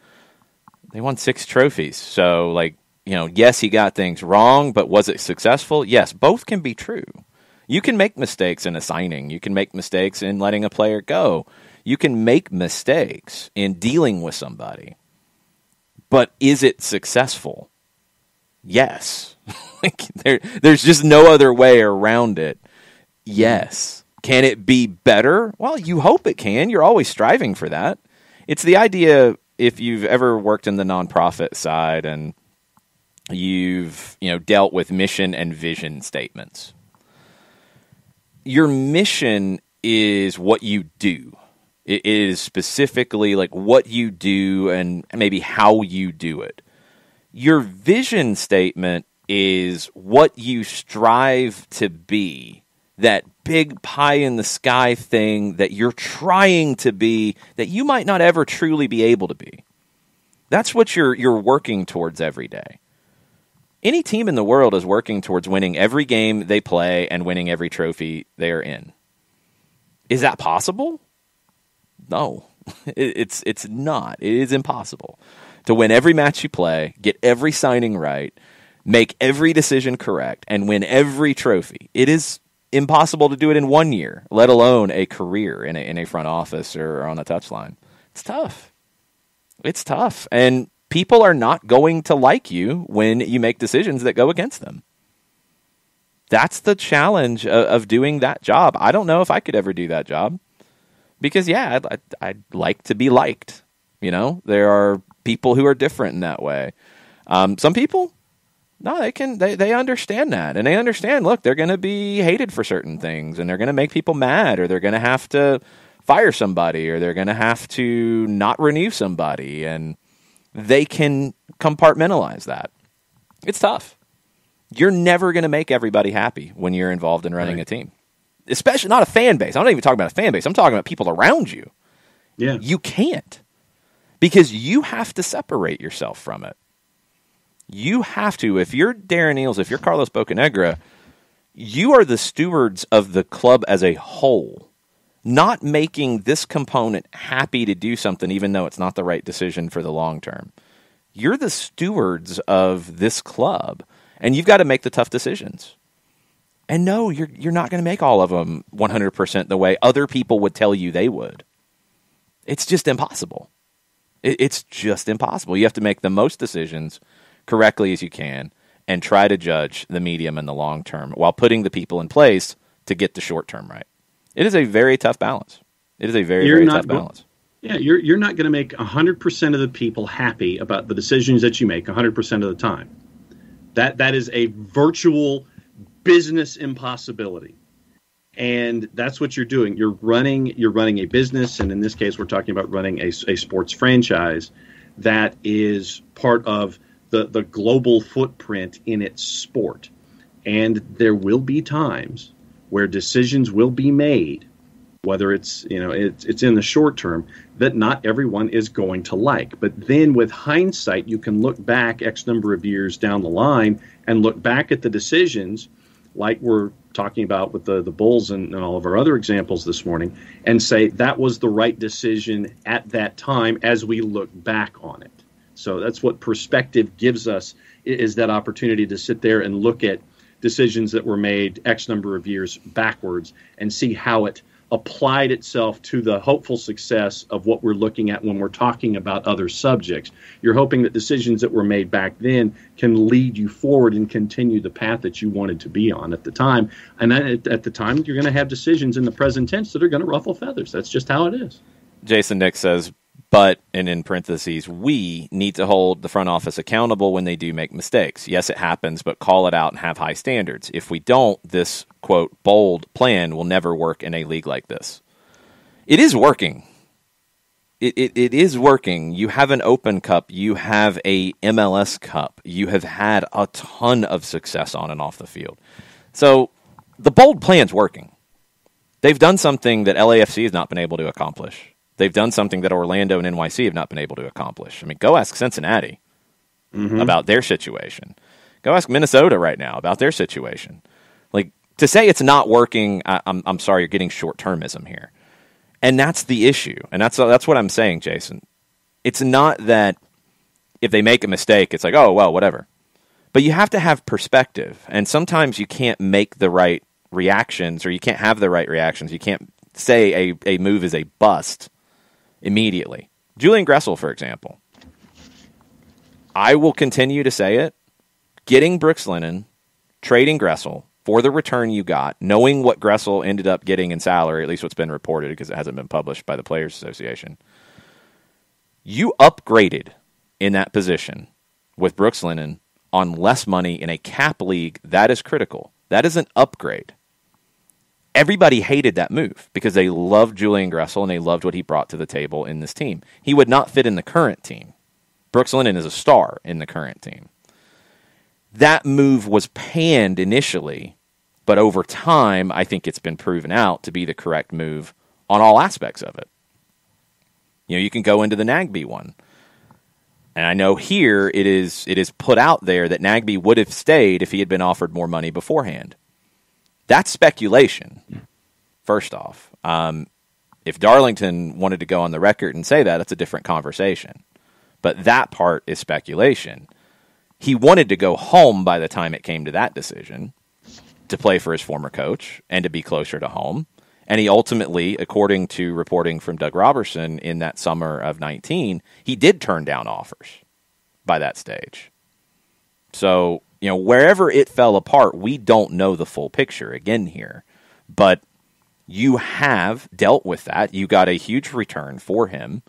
Speaker 2: They won 6 trophies. So, yes, he got things wrong, but was it successful? Yes, both can be true. You can make mistakes in a signing. You can make mistakes in letting a player go. You can make mistakes in dealing with somebody. But is it successful? Yes. There's just no other way around it. Yes. Can it be better? Well, you hope it can. You're always striving for that. It's the idea, if you've ever worked in the nonprofit side and you've dealt with mission and vision statements. Your mission is what you do. It is specifically what you do and maybe how you do it. Your vision statement is what you strive to be, that big pie in the sky thing that you're trying to be that you might not ever truly be able to be. That's what you're working towards every day. Any team in the world is working towards winning every game they play and winning every trophy they are in. Is that possible? No, it's not. It is impossible to win every match you play, get every signing right, make every decision correct, and win every trophy. It is impossible to do it in 1 year, let alone a career in a front office or on a touchline. It's tough. It's tough. And people are not going to like you when you make decisions that go against them. That's the challenge of doing that job. I don't know if I could ever do that job because, I'd like to be liked. There are people who are different in that way. Some people, no, they understand that. And they understand, look, they're going to be hated for certain things and they're going to make people mad, or they're going to have to fire somebody, or they're going to have to not renew somebody. And they can compartmentalize that. It's tough. You're never going to make everybody happy when you're involved in running a team. Especially not a fan base. I'm not even talking about a fan base. I'm talking about people around you.
Speaker 1: Yeah.
Speaker 2: You can't. Because you have to separate yourself from it. You have to. If you're Darren Eales, if you're Carlos Bocanegra, you are the stewards of the club as a whole, not making this component happy to do something even though it's not the right decision for the long term. You're the stewards of this club, and you've got to make the tough decisions. And no, you're not going to make all of them 100% the way other people would tell you they would. It's just impossible. It's just impossible. You have to make the most decisions correctly as you can and try to judge the medium and the long term while putting the people in place to get the short term right. It is a very tough balance. It is a very tough balance.
Speaker 1: Yeah, you're not going to make 100% of the people happy about the decisions that you make 100% of the time. That is a virtual business impossibility. And that's what you're doing. You're running a business, and in this case, we're talking about running a sports franchise that is part of the global footprint in its sport. And there will be times where decisions will be made, whether it's in the short term, that not everyone is going to like. But then with hindsight, you can look back X number of years down the line and look back at the decisions like we're talking about with the Bulls and all of our other examples this morning, and say that was the right decision at that time as we look back on it. So that's what perspective gives us, is that opportunity to sit there and look at decisions that were made X number of years backwards and see how it applied itself to the hopeful success of what we're looking at when we're talking about other subjects. You're hoping that decisions that were made back then can lead you forward and continue the path that you wanted to be on at the time. And then at the time, you're going to have decisions in the present tense that are going to ruffle feathers. That's just how it is.
Speaker 2: Jason Nick says, but, and in parentheses, we need to hold the front office accountable when they do make mistakes. Yes, it happens, but call it out and have high standards. If we don't, this, quote, bold plan will never work in a league like this. It is working. It is working. You have an Open Cup. You have a MLS Cup. You have had a ton of success on and off the field. So the bold plan's working. They've done something that LAFC has not been able to accomplish. They've done something that Orlando and NYC have not been able to accomplish. I mean, go ask Cincinnati about their situation. Go ask Minnesota right now about their situation. Like, to say it's not working, I'm sorry, you're getting short-termism here. And that's the issue. And that's what I'm saying, Jason. It's not that if they make a mistake, it's like, oh, well, whatever. But you have to have perspective. And sometimes you can't make the right reactions, or you can't have the right reactions. You can't say a move is a bust immediately. Julian Gressel, for example. I will continue to say it. Getting Brooks Lennon, trading Gressel for the return you got, knowing what Gressel ended up getting in salary, at least what's been reported because it hasn't been published by the Players Association. You upgraded in that position with Brooks Lennon on less money in a cap league. That is critical. That is an upgrade. Everybody hated that move because they loved Julian Gressel and they loved what he brought to the table in this team. He would not fit in the current team. Brooks Lennon is a star in the current team. That move was panned initially, but over time, I think it's been proven out to be the correct move on all aspects of it. You know, you can go into the Nagbe one. And I know here it is put out there that Nagbe would have stayed if he had been offered more money beforehand. That's speculation, first off. If Darlington wanted to go on the record and say that, that's a different conversation. But that part is speculation. He wanted to go home by the time it came to that decision, to play for his former coach and to be closer to home. And he ultimately, according to reporting from Doug Robertson in that summer of 19, he did turn down offers by that stage. So, you know, wherever it fell apart, we don't know the full picture again here. But you have dealt with that. You got a huge return for him.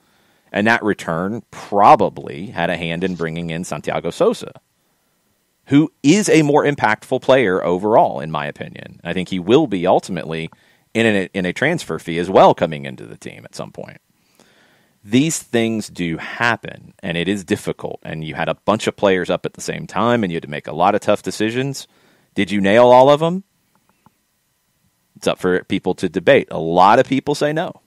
Speaker 2: And that return probably had a hand in bringing in Santiago Sosa, who is a more impactful player overall, in my opinion. I think he will be ultimately in a transfer fee as well coming into the team at some point. These things do happen, and it is difficult. And you had a bunch of players up at the same time, and you had to make a lot of tough decisions. Did you nail all of them? It's up for people to debate. A lot of people say no.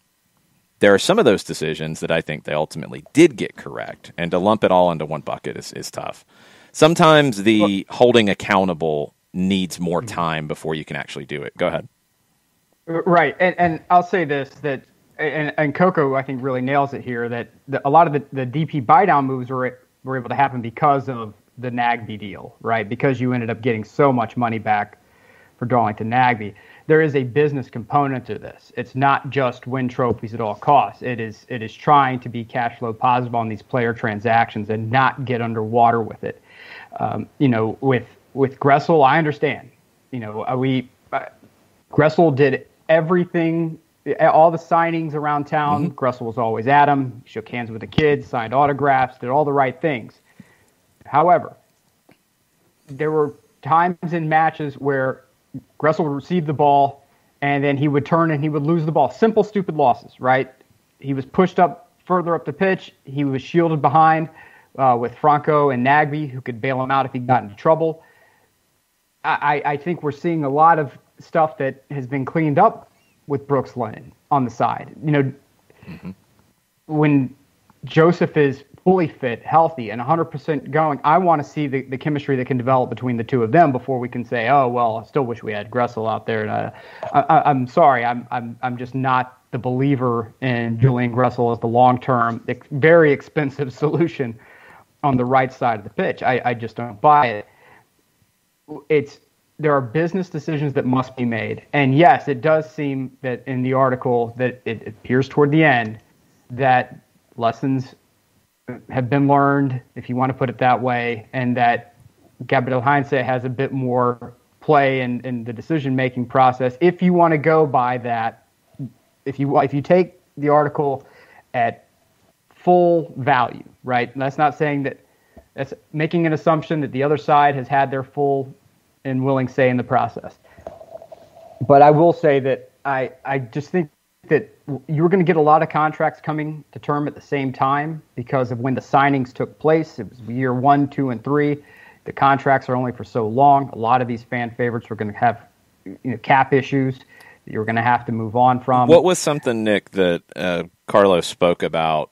Speaker 2: There are some of those decisions that I think they ultimately did get correct, and to lump it all into one bucket is tough. Sometimes the holding accountable needs more time before you can actually do it. Go ahead.
Speaker 3: Right, and I'll say this, that and Coco, I think, really nails it here, that a lot of the DP buy-down moves were able to happen because of the Nagbe deal, right? Because you ended up getting so much money back for Darlington Nagbe. there is a business component to this. It's not just win trophies at all costs. It is trying to be cash flow positive on these player transactions and not get underwater with it. With Gressel, I understand. Gressel did everything, all the signings around town. Mm-hmm. Gressel was always at him, shook hands with the kids, signed autographs, did all the right things. However, there were times in matches where Gressel would receive the ball and then he would turn and he would lose the ball. Simple, stupid losses, right? He was pushed up further up the pitch. He was shielded behind with Franco and Nagby, who could bail him out if he got into trouble. I think we're seeing a lot of stuff that has been cleaned up with Brooks Lennon on the side. Mm-hmm. When Joseph is fully fit, healthy, and 100% going, I want to see the chemistry that can develop between the two of them before we can say, oh, well, I still wish we had Gressel out there. And I'm sorry, I'm just not the believer in Julian Gressel as the long-term, very expensive solution on the right side of the pitch. I just don't buy it. There are business decisions that must be made. And yes, it does seem that in the article that it appears toward the end that lessons have been learned, if you want to put it that way, and that Gabriel Heinze has a bit more play in the decision-making process. If you want to go by that, if you take the article at full value, right? And that's not saying that, that's making an assumption that the other side has had their full and willing say in the process. But I will say that I just think that you're going to get a lot of contracts coming to term at the same time because of when the signings took place. It was year 1, 2, and 3. The contracts are only for so long. A lot of these fan favorites are going to have cap issues that you're going to have to move on from.
Speaker 2: What was something, Nick, that Carlos spoke about,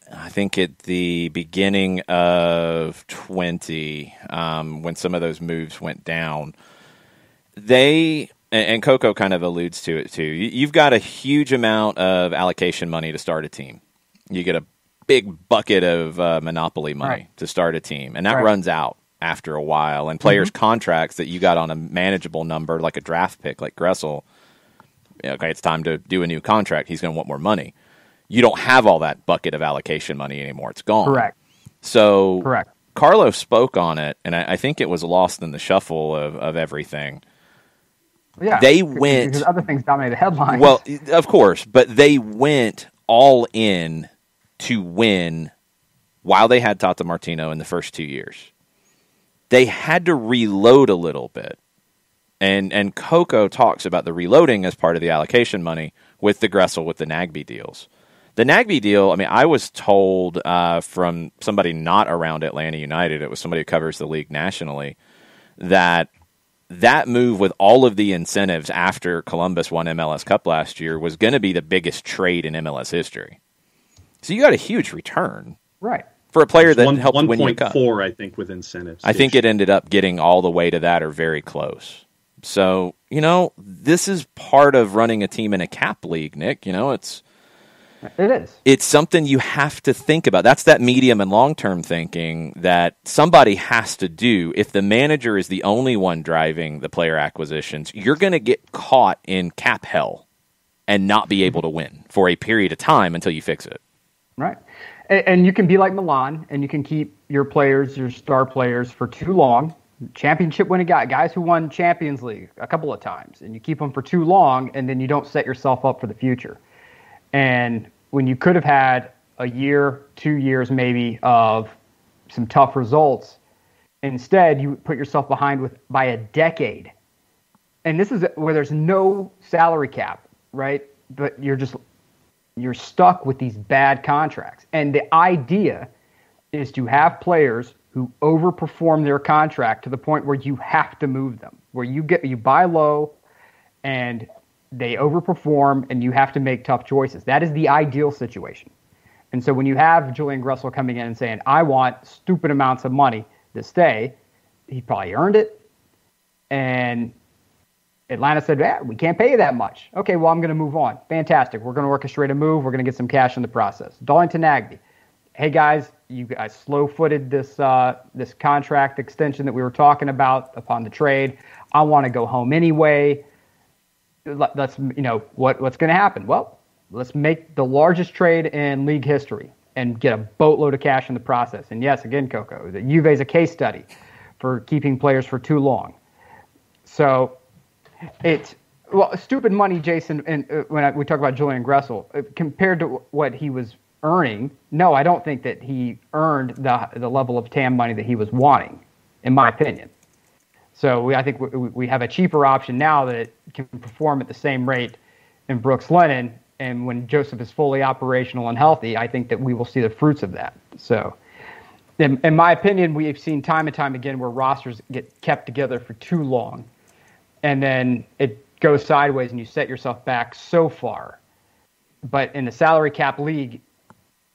Speaker 2: I think at the beginning of 20, when some of those moves went down, and Coco kind of alludes to it too. You've got a huge amount of allocation money to start a team. You get a big bucket of monopoly money to start a team, and that runs out after a while. And players' contracts that you got on a manageable number, like a draft pick, like Gressel, okay, it's time to do a new contract. He's going to want more money. You don't have all that bucket of allocation money anymore. It's gone.
Speaker 3: Correct.
Speaker 2: So Carlos spoke on it, and I think it was lost in the shuffle of everything.
Speaker 3: Yeah,
Speaker 2: they went.
Speaker 3: Because other things dominated the headlines.
Speaker 2: Well, of course, but they went all in to win while they had Tata Martino in the first 2 years. They had to reload a little bit. And Coco talks about the reloading as part of the allocation money with the Gressel, with the Nagby deals. The Nagby deal, I mean, I was told from somebody not around Atlanta United, it was somebody who covers the league nationally, that move with all of the incentives after Columbus won MLS Cup last year was going to be the biggest trade in MLS history. So you got a huge return.
Speaker 3: Right.
Speaker 2: For a player that helped win you a cup.
Speaker 1: 1.4, I think, with incentives.
Speaker 2: I think it ended up getting all the way to that or very close. So, this is part of running a team in a cap league, Nick.
Speaker 3: It is.
Speaker 2: It's something you have to think about. That's that medium and long-term thinking that somebody has to do. If the manager is the only one driving the player acquisitions, you're going to get caught in cap hell and not be able to win for a period of time until you fix it.
Speaker 3: Right. And you can be like Milan, and you can keep your players, your star players, for too long. Championship winning guys who won Champions League a couple of times, and you keep them for too long, and then you don't set yourself up for the future. And when you could have had a year, 2 years maybe of some tough results, instead you put yourself behind by a decade. And this is where there's no salary cap, right? But you're stuck with these bad contracts. And the idea is to have players who overperform their contract to the point where you have to move them, where you buy low and they overperform and you have to make tough choices. That is the ideal situation. And so when you have Julian Gressel coming in and saying, I want stupid amounts of money to stay, he probably earned it. And Atlanta said, we can't pay you that much. Okay, well, I'm going to move on. Fantastic. We're going to orchestrate a move. We're going to get some cash in the process. Darlington Nagby. Hey, guys, you guys slow-footed this contract extension that we were talking about upon the trade. I want to go home anyway. let's what's going to happen? Well, let's make the largest trade in league history and get a boatload of cash in the process. And yes, again, Coco, the Juve is a case study for keeping players for too long. So it's stupid money, Jason. And when we talk about Julian Gressel, compared to what he was earning, no, I don't think that he earned the level of TAM money that he was wanting, in my opinion. So I think we have a cheaper option now that can perform at the same rate in Brooks Lennon. And when Joseph is fully operational and healthy, I think that we will see the fruits of that. So in my opinion, we have seen time and time again where rosters get kept together for too long. And then it goes sideways and you set yourself back so far. But in the salary cap league,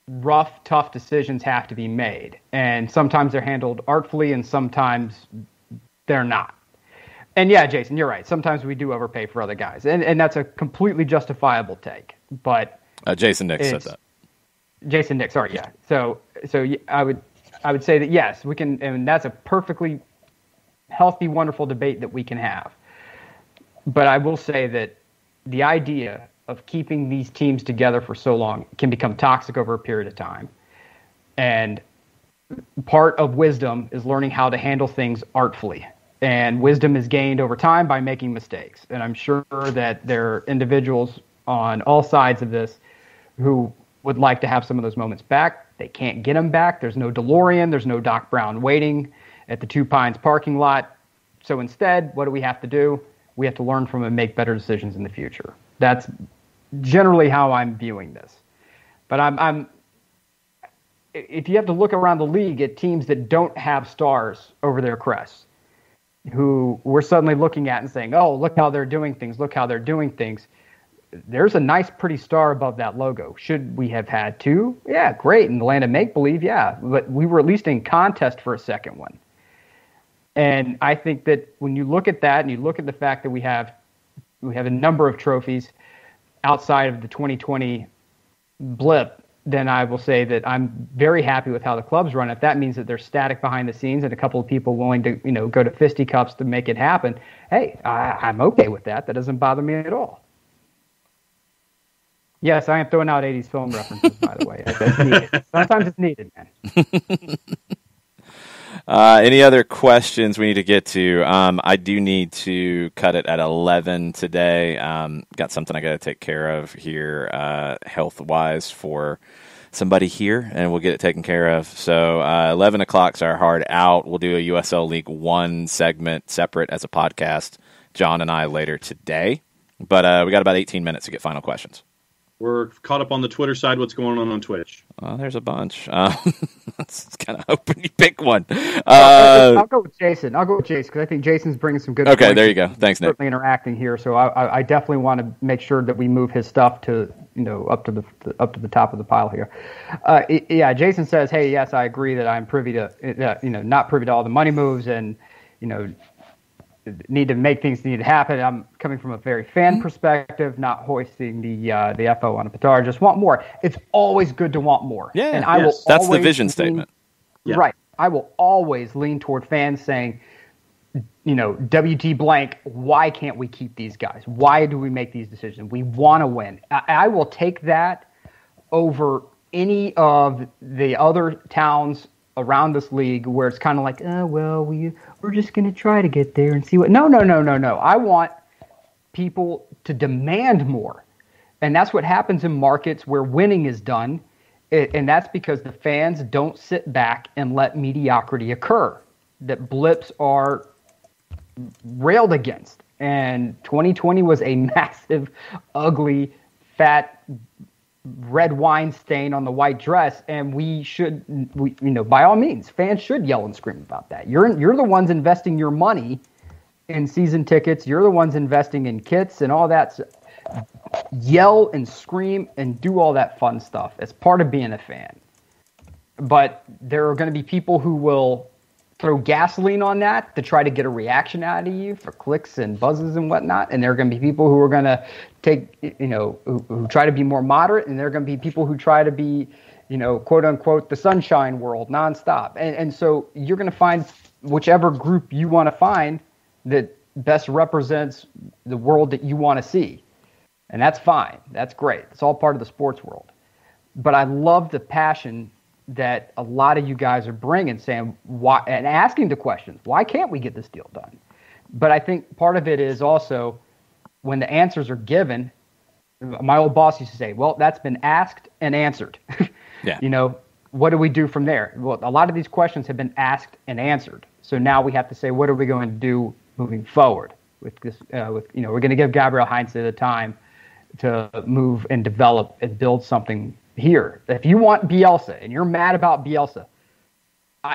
Speaker 3: rough, tough decisions have to be made. And sometimes they're handled artfully and sometimes they're not. And yeah, Jason, you're right. Sometimes we do overpay for other guys. And that's a completely justifiable take. But
Speaker 2: Jason Nix said that.
Speaker 3: Jason Nix, sorry, yeah. So I would say that yes, we can, and that's a perfectly healthy, wonderful debate that we can have. But I will say that the idea of keeping these teams together for so long can become toxic over a period of time. And part of wisdom is learning how to handle things artfully. And wisdom is gained over time by making mistakes. And I'm sure that there are individuals on all sides of this who would like to have some of those moments back. They can't get them back. There's no DeLorean. There's no Doc Brown waiting at the Two Pines parking lot. So instead, what do we have to do? We have to learn from and make better decisions in the future. That's generally how I'm viewing this. But if you have to look around the league at teams that don't have stars over their crests, who we're suddenly looking at and saying, oh, look how they're doing things, look how they're doing things. There's a nice, pretty star above that logo. Should we have had two? Yeah, great. In the land of make-believe, yeah. But we were at least in contest for a second one. And I think that when you look at that and you look at the fact that we have a number of trophies outside of the 2020 blip, then I will say that I'm very happy with how the club's run. If that means that they're static behind the scenes and a couple of people willing to, go to fisticuffs to make it happen, hey, I'm okay with that. That doesn't bother me at all. Yes, I am throwing out 80s film references, by the way. That's needed. Sometimes it's needed, man.
Speaker 2: Any other questions we need to get to? I do need to cut it at 11 today. Got something I got to take care of here, health-wise, for somebody here, and we'll get it taken care of. So 11 o'clock's our hard out. We'll do a USL League One segment separate as a podcast, John and I, later today. But we got about 18 minutes to get final questions.
Speaker 1: We're caught up on the Twitter side. What's going on Twitch?
Speaker 2: There's a bunch. It's kind of hoping you pick one.
Speaker 3: I'll go with Jason. Because I think Jason's bringing some good.
Speaker 2: Okay, there you go. Thanks, Nick.
Speaker 3: Certainly interacting here, so I definitely want to make sure that we move his stuff to up to the top of the pile here. Yeah, Jason says, hey, yes, I agree that I'm privy to not privy to all the money moves and need to make things need to happen. I'm coming from a very fan perspective, not hoisting the FO on a petard. Just want more. It's always good to want more.
Speaker 2: Yeah, and I will. That's the vision statement.
Speaker 3: Yeah. Right. I will always lean toward fans saying, WT blank, why can't we keep these guys? Why do we make these decisions? We want to win. I will take that over any of the other towns around this league where it's kind of like, we're just going to try to get there and see what. No. I want people to demand more. And that's what happens in markets where winning is done. And that's because the fans don't sit back and let mediocrity occur. That blips are railed against. And 2020 was a massive, ugly, fat red wine stain on the white dress, and we by all means, fans should yell and scream about that. You're the ones investing your money in season tickets. You're the ones investing in kits and all that. So yell and scream and do all that fun stuff as part of being a fan. But there are going to be people who will throw gasoline on that to try to get a reaction out of you for clicks and buzzes and whatnot. And there are going to be people who are going to take, who try to be more moderate. And there are going to be people who try to be, quote unquote, the sunshine world nonstop. And so you're going to find whichever group you want to find that best represents the world that you want to see. And that's fine. That's great. It's all part of the sports world. But I love the passion that a lot of you guys are bringing, saying why and asking the questions. Why can't we get this deal done? But I think part of it is also when the answers are given. My old boss used to say, "Well, that's been asked and answered."
Speaker 2: Yeah.
Speaker 3: What do we do from there? Well, a lot of these questions have been asked and answered. So now we have to say, what are we going to do moving forward with this? We're going to give Gabriel Heinze the time to move and develop and build something here. If you want Bielsa and you're mad about Bielsa,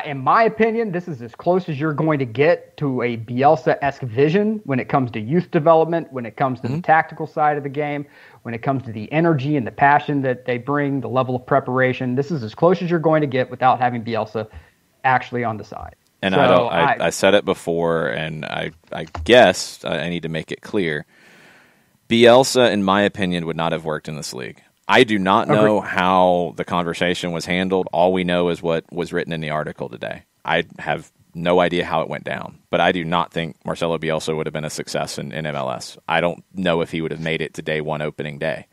Speaker 3: in my opinion, this is as close as you're going to get to a Bielsa-esque vision when it comes to youth development, when it comes to the tactical side of the game, when it comes to the energy and the passion that they bring, the level of preparation. This is as close as you're going to get without having Bielsa actually on the side.
Speaker 2: And I said it before, and I guess I need to make it clear. Bielsa, in my opinion, would not have worked in this league. I do not know how the conversation was handled. All we know is what was written in the article today. I have no idea how it went down, but I do not think Marcelo Bielsa would have been a success in MLS. I don't know if he would have made it to day one opening day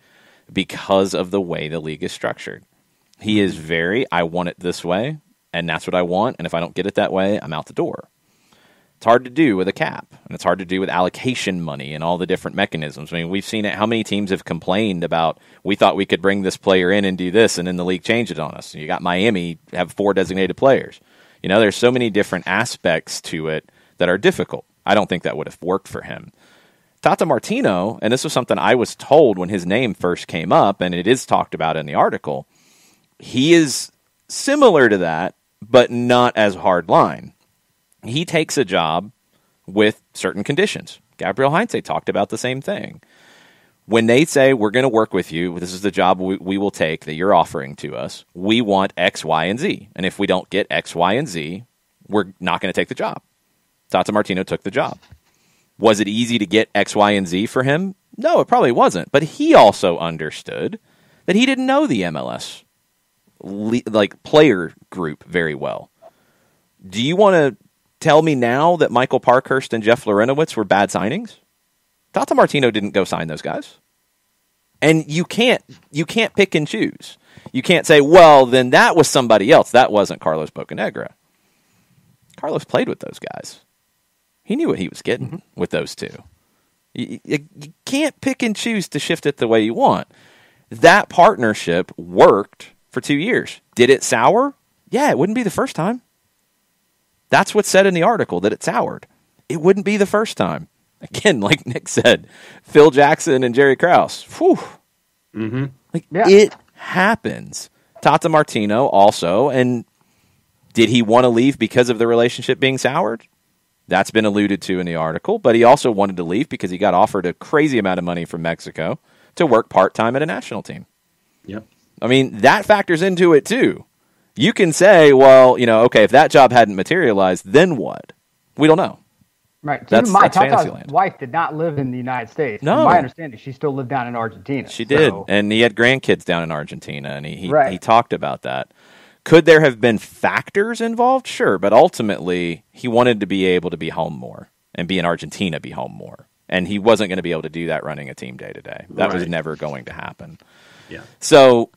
Speaker 2: because of the way the league is structured. He is I want it this way, and that's what I want, and if I don't get it that way, I'm out the door. It's hard to do with a cap, and it's hard to do with allocation money and all the different mechanisms. I mean, we've seen it. How many teams have complained about, we thought we could bring this player in and do this, and then the league changed it on us. You got Miami have 4 designated players. There's so many different aspects to it that are difficult. I don't think that would have worked for him. Tata Martino, and this was something I was told when his name first came up, and it is talked about in the article, he is similar to that, but not as hard line. He takes a job with certain conditions. Gabriel Heinze talked about the same thing. When they say, we're going to work with you, this is the job we will take that you're offering to us, we want X, Y, and Z. And if we don't get X, Y, and Z, we're not going to take the job. Tata Martino took the job. Was it easy to get X, Y, and Z for him? No, it probably wasn't. But he also understood that he didn't know the MLS player group very well. Do you want to tell me now that Michael Parkhurst and Jeff Larentowicz were bad signings? Tata Martino didn't go sign those guys. And you can't pick and choose. You can't say, well, then that was somebody else. That wasn't Carlos Bocanegra. Carlos played with those guys. He knew what he was getting with those two. You can't pick and choose to shift it the way you want. That partnership worked for 2 years. Did it sour? Yeah, it wouldn't be the first time. That's what's said in the article, that it soured. It wouldn't be the first time. Again, like Nick said, Phil Jackson and Jerry Krause. Whew. It happens. Tata Martino also, and did he want to leave because of the relationship being soured? That's been alluded to in the article, but he also wanted to leave because he got offered a crazy amount of money from Mexico to work part-time at a national team.
Speaker 1: Yep.
Speaker 2: I mean, that factors into it too. You can say, well, okay, if that job hadn't materialized, then what? We don't know.
Speaker 3: Right.
Speaker 2: That's
Speaker 3: Tata's wife did not live in the United States.
Speaker 2: No.
Speaker 3: From my understanding, she still lived down in Argentina.
Speaker 2: She did, and he had grandkids down in Argentina, and he talked about that. Could there have been factors involved? Sure, but ultimately, he wanted to be able to be home more and be in Argentina, be home more. And he wasn't going to be able to do that running a team day to day. That was never going to happen.
Speaker 1: Yeah.
Speaker 2: So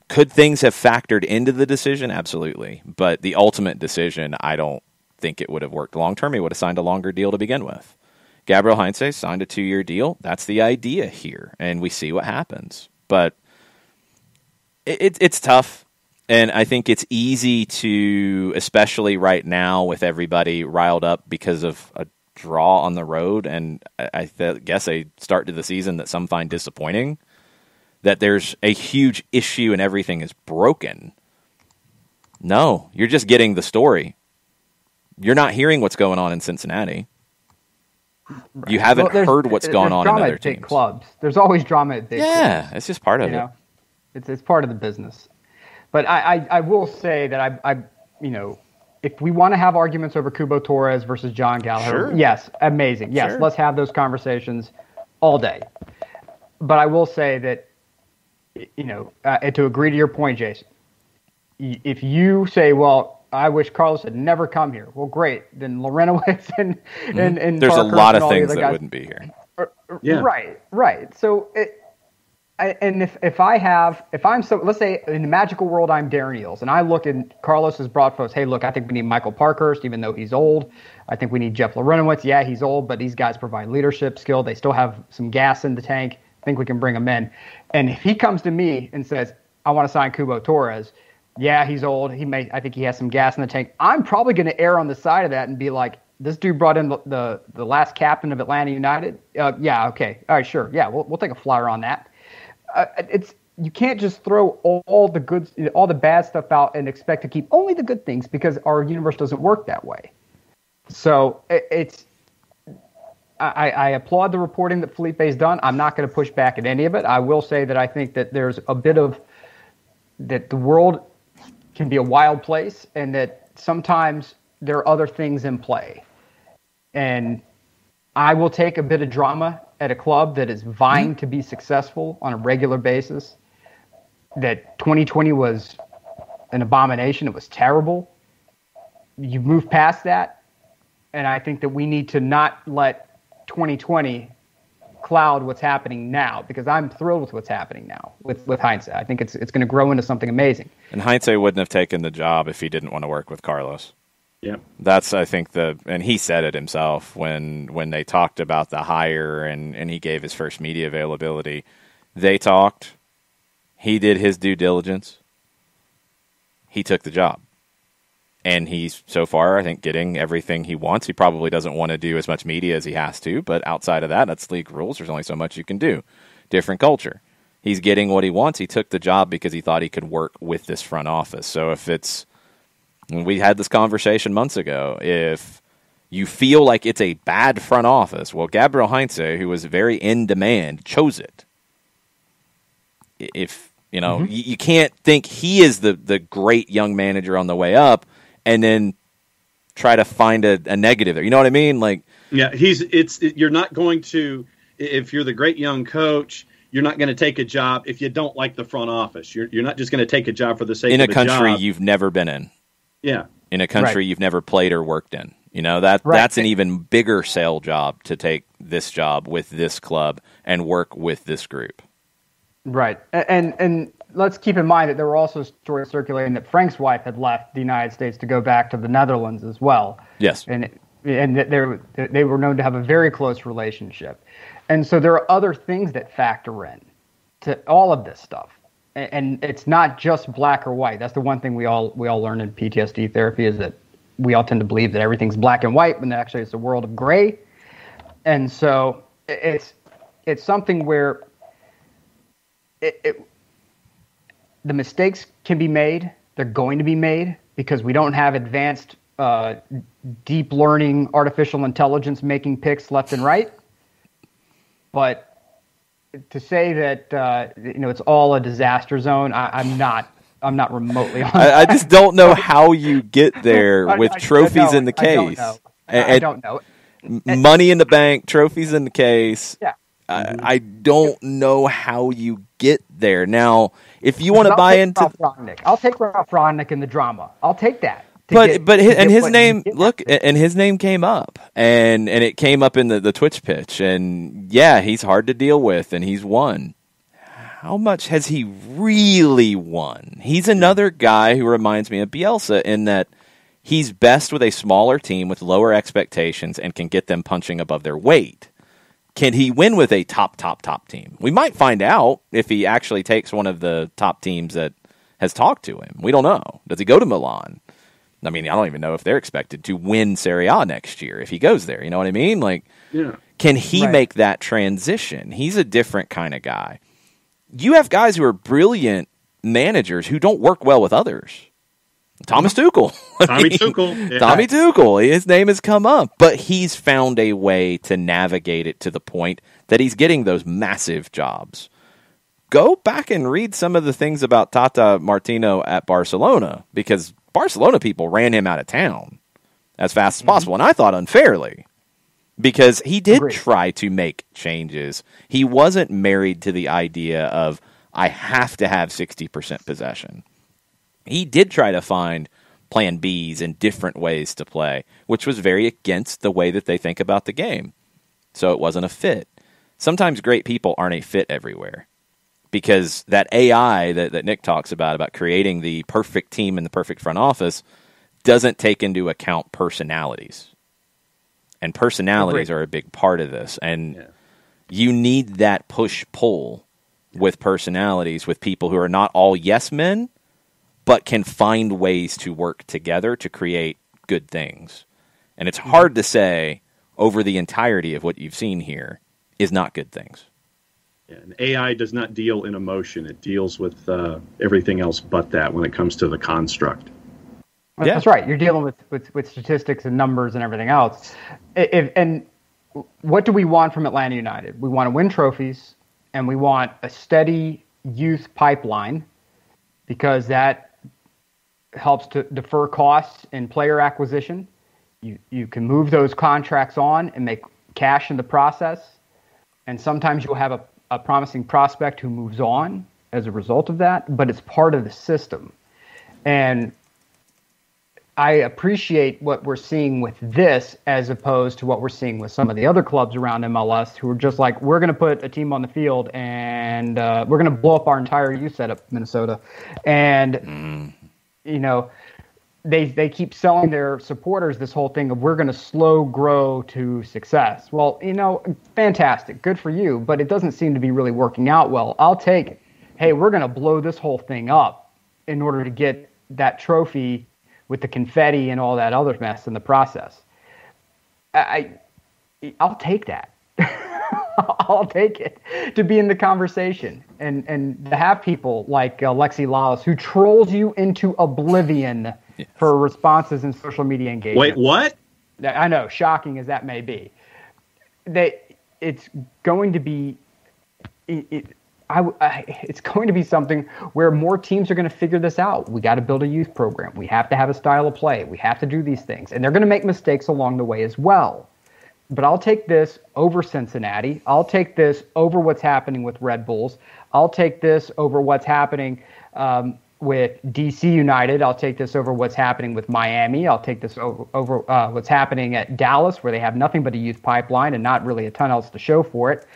Speaker 2: could things have factored into the decision? Absolutely. But the ultimate decision, I don't think it would have worked long term. He would have signed a longer deal to begin with. Gabriel Heinze signed a 2-year deal. That's the idea here, and we see what happens. But it's tough, and I think it's easy to, especially right now with everybody riled up because of a draw on the road, and I guess a start to the season that some find disappointing, that there's a huge issue and everything is broken. No, you're just getting the story. You're not hearing what's going on in Cincinnati. Right. You haven't heard what's going on in other teams.
Speaker 3: Clubs. There's always drama at big clubs.
Speaker 2: Yeah, it's just part of it.
Speaker 3: It's part of the business. But I will say that I if we want to have arguments over Kubo Torres versus John Gallagher, yes, amazing. Yes, let's have those conversations all day. But I will say that, to agree to your point, Jason, if you say, well, I wish Carlos had never come here. Well, great. Then Lorenowitz and
Speaker 2: there's a
Speaker 3: Parker
Speaker 2: lot
Speaker 3: and
Speaker 2: of
Speaker 3: all the
Speaker 2: things
Speaker 3: other
Speaker 2: that
Speaker 3: guys.
Speaker 2: wouldn't be here.
Speaker 1: Yeah.
Speaker 3: Right. So, if I'm let's say in the magical world I'm Darren Eales, and I look at Carlos's broad folks. Hey, look, I think we need Michael Parkhurst, even though he's old. I think we need Jeff Lorenowitz. Yeah, he's old, but these guys provide leadership skill. They still have some gas in the tank. I think we can bring him in. And if he comes to me and says, I want to sign Cubo Torres, yeah, he's old. I think he has some gas in the tank. I'm probably going to err on the side of that and be like, this dude brought in the last captain of Atlanta United. Yeah, okay, all right, sure. Yeah, we'll take a flyer on that. You can't just throw all the bad stuff out and expect to keep only the good things, because our universe doesn't work that way. So I applaud the reporting that Felipe's done. I'm not going to push back at any of it. I will say that I think that there's a bit of that the world can be a wild place, and that sometimes there are other things in play. And I will take a bit of drama at a club that is vying to be successful on a regular basis. That 2020 was an abomination. It was terrible. You move past that, and I think that we need to not let 2020 cloud what's happening now, because I'm thrilled with what's happening now with hindsight. I think it's going to grow into something amazing.
Speaker 2: And Heinze wouldn't have taken the job if he didn't want to work with Carlos.
Speaker 1: Yeah,
Speaker 2: that's, I think, and he said it himself when they talked about the hire and he gave his first media availability. They talked. He did his due diligence. He took the job. And he's, so far, I think, getting everything he wants. He probably doesn't want to do as much media as he has to, but outside of that, that's league rules. There's only so much you can do. Different culture. He's getting what he wants. He took the job because he thought he could work with this front office. So if it's, we had this conversation months ago, if you feel like it's a bad front office, well, Gabriel Heinze, who was very in demand, chose it. If, you can't think he is the great young manager on the way up and then try to find a negative there. You know what I mean? Like,
Speaker 1: yeah, you're not going to, if you're the great young coach, you're not going to take a job if you don't like the front office. You're not just going to take a job for the sake of a job.
Speaker 2: In a country you've never been in.
Speaker 1: Yeah.
Speaker 2: In a country you've never played or worked in. That's an even bigger sale job, to take this job with this club and work with this group. Right.
Speaker 3: And let's keep in mind that there were also stories circulating that Frank's wife had left the United States to go back to the Netherlands as well.
Speaker 2: Yes.
Speaker 3: And they were known to have a very close relationship. And so there are other things that factor in to all of this stuff. And it's not just black or white. That's the one thing we all learn in PTSD therapy, is that we all tend to believe that everything's black and white, when actually it's a world of gray. And so it's something where the mistakes can be made. They're going to be made because we don't have advanced deep learning artificial intelligence making picks left and right. But to say that it's all a disaster zone, I'm not remotely on
Speaker 2: I just don't know how you get there with trophies in the case.
Speaker 3: I don't know.
Speaker 2: Money in the bank, trophies in the case.
Speaker 3: Yeah.
Speaker 2: I don't know how you get there. Now, if you want to buy into,
Speaker 3: I'll take Ralph Rangnick in the drama. I'll take that.
Speaker 2: His name came up, and it came up in the Twitch pitch, and yeah, he's hard to deal with, and he's won. How much has he really won? He's another guy who reminds me of Bielsa in that he's best with a smaller team with lower expectations and can get them punching above their weight. Can he win with a top team? We might find out if he actually takes one of the top teams that has talked to him. We don't know. Does he go to Milan? I mean, I don't even know if they're expected to win Serie A next year if he goes there. You know what I mean? Like, yeah. Can he make that transition? He's a different kind of guy. You have guys who are brilliant managers who don't work well with others. Thomas Tuchel.
Speaker 1: Tommy Tuchel. Yeah.
Speaker 2: Tommy Tuchel. His name has come up, but he's found a way to navigate it to the point that he's getting those massive jobs. Go back and read some of the things about Tata Martino at Barcelona, because Barcelona people ran him out of town as fast as possible, and I thought unfairly, because he did try to make changes. He wasn't married to the idea of, I have to have 60% possession. He did try to find plan Bs and different ways to play, which was very against the way that they think about the game. So it wasn't a fit. Sometimes great people aren't a fit everywhere, because that AI that Nick talks about creating the perfect team and the perfect front office doesn't take into account personalities. And personalities are a big part of this. And you need that push-pull with personalities, with people who are not all yes men, but can find ways to work together to create good things. And it's hard to say over the entirety of what you've seen here is not good things.
Speaker 1: Yeah, and AI does not deal in emotion. It deals with everything else but that when it comes to the construct.
Speaker 3: Yeah. That's right. You're dealing with statistics and numbers and everything else. And what do we want from Atlanta United? We want to win trophies, and we want a steady youth pipeline, because that helps to defer costs in player acquisition. You can move those contracts on and make cash in the process. And sometimes you'll have a promising prospect who moves on as a result of that, but it's part of the system. And I appreciate what we're seeing with this as opposed to what we're seeing with some of the other clubs around MLS who are just like, we're going to put a team on the field and we're going to blow up our entire youth setup, Minnesota. And, you know, they keep selling their supporters this whole thing of we're going to slow grow to success. Well, you know, fantastic. Good for you. But it doesn't seem to be really working out well. I'll take it. Hey, we're going to blow this whole thing up in order to get that trophy with the confetti and all that other mess in the process. I'll take that. I'll take it to be in the conversation and to have people like Lexi Lawless who trolls you into oblivion for responses in social media engagement.
Speaker 1: Wait, what?
Speaker 3: I know, shocking as that may be. It's going to be it's going to be something where more teams are going to figure this out. We got to build a youth program. We have to have a style of play. We have to do these things. And they're going to make mistakes along the way as well. But I'll take this over Cincinnati. I'll take this over what's happening with Red Bulls. I'll take this over what's happening with DC United. I'll take this over what's happening with Miami. I'll take this over what's happening at Dallas, where they have nothing but a youth pipeline and not really a ton else to show for it.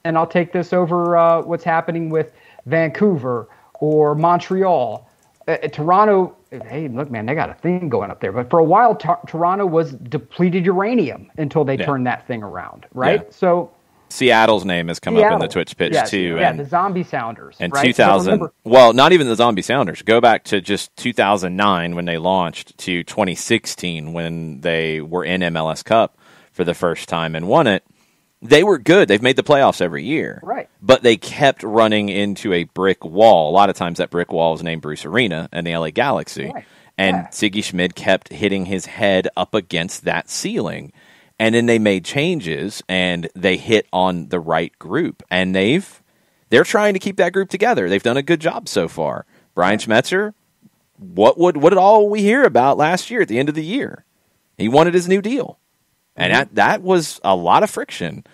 Speaker 3: And I'll take this over what's happening with Vancouver or Montreal. Toronto, hey, look, man, they got a thing going up there. But for a while, Toronto was depleted uranium until they turned that thing around, right? Yeah. So
Speaker 2: Seattle's name has come up in the Twitch pitch, too.
Speaker 3: Yeah, the Zombie Sounders.
Speaker 2: And right? 2000, well, not even the Zombie Sounders. Go back to just 2009 when they launched to 2016 when they were in MLS Cup for the first time and won it. They were good. They've made the playoffs every year.
Speaker 3: Right.
Speaker 2: But they kept running into a brick wall. A lot of times that brick wall is named Bruce Arena and the LA Galaxy. Right. And Siggy Schmid kept hitting his head up against that ceiling. And then they made changes and they hit on the right group. And they're trying to keep that group together. They've done a good job so far. Brian Schmetzer, what did all we hear about last year at the end of the year? He wanted his new deal. And that was a lot of friction.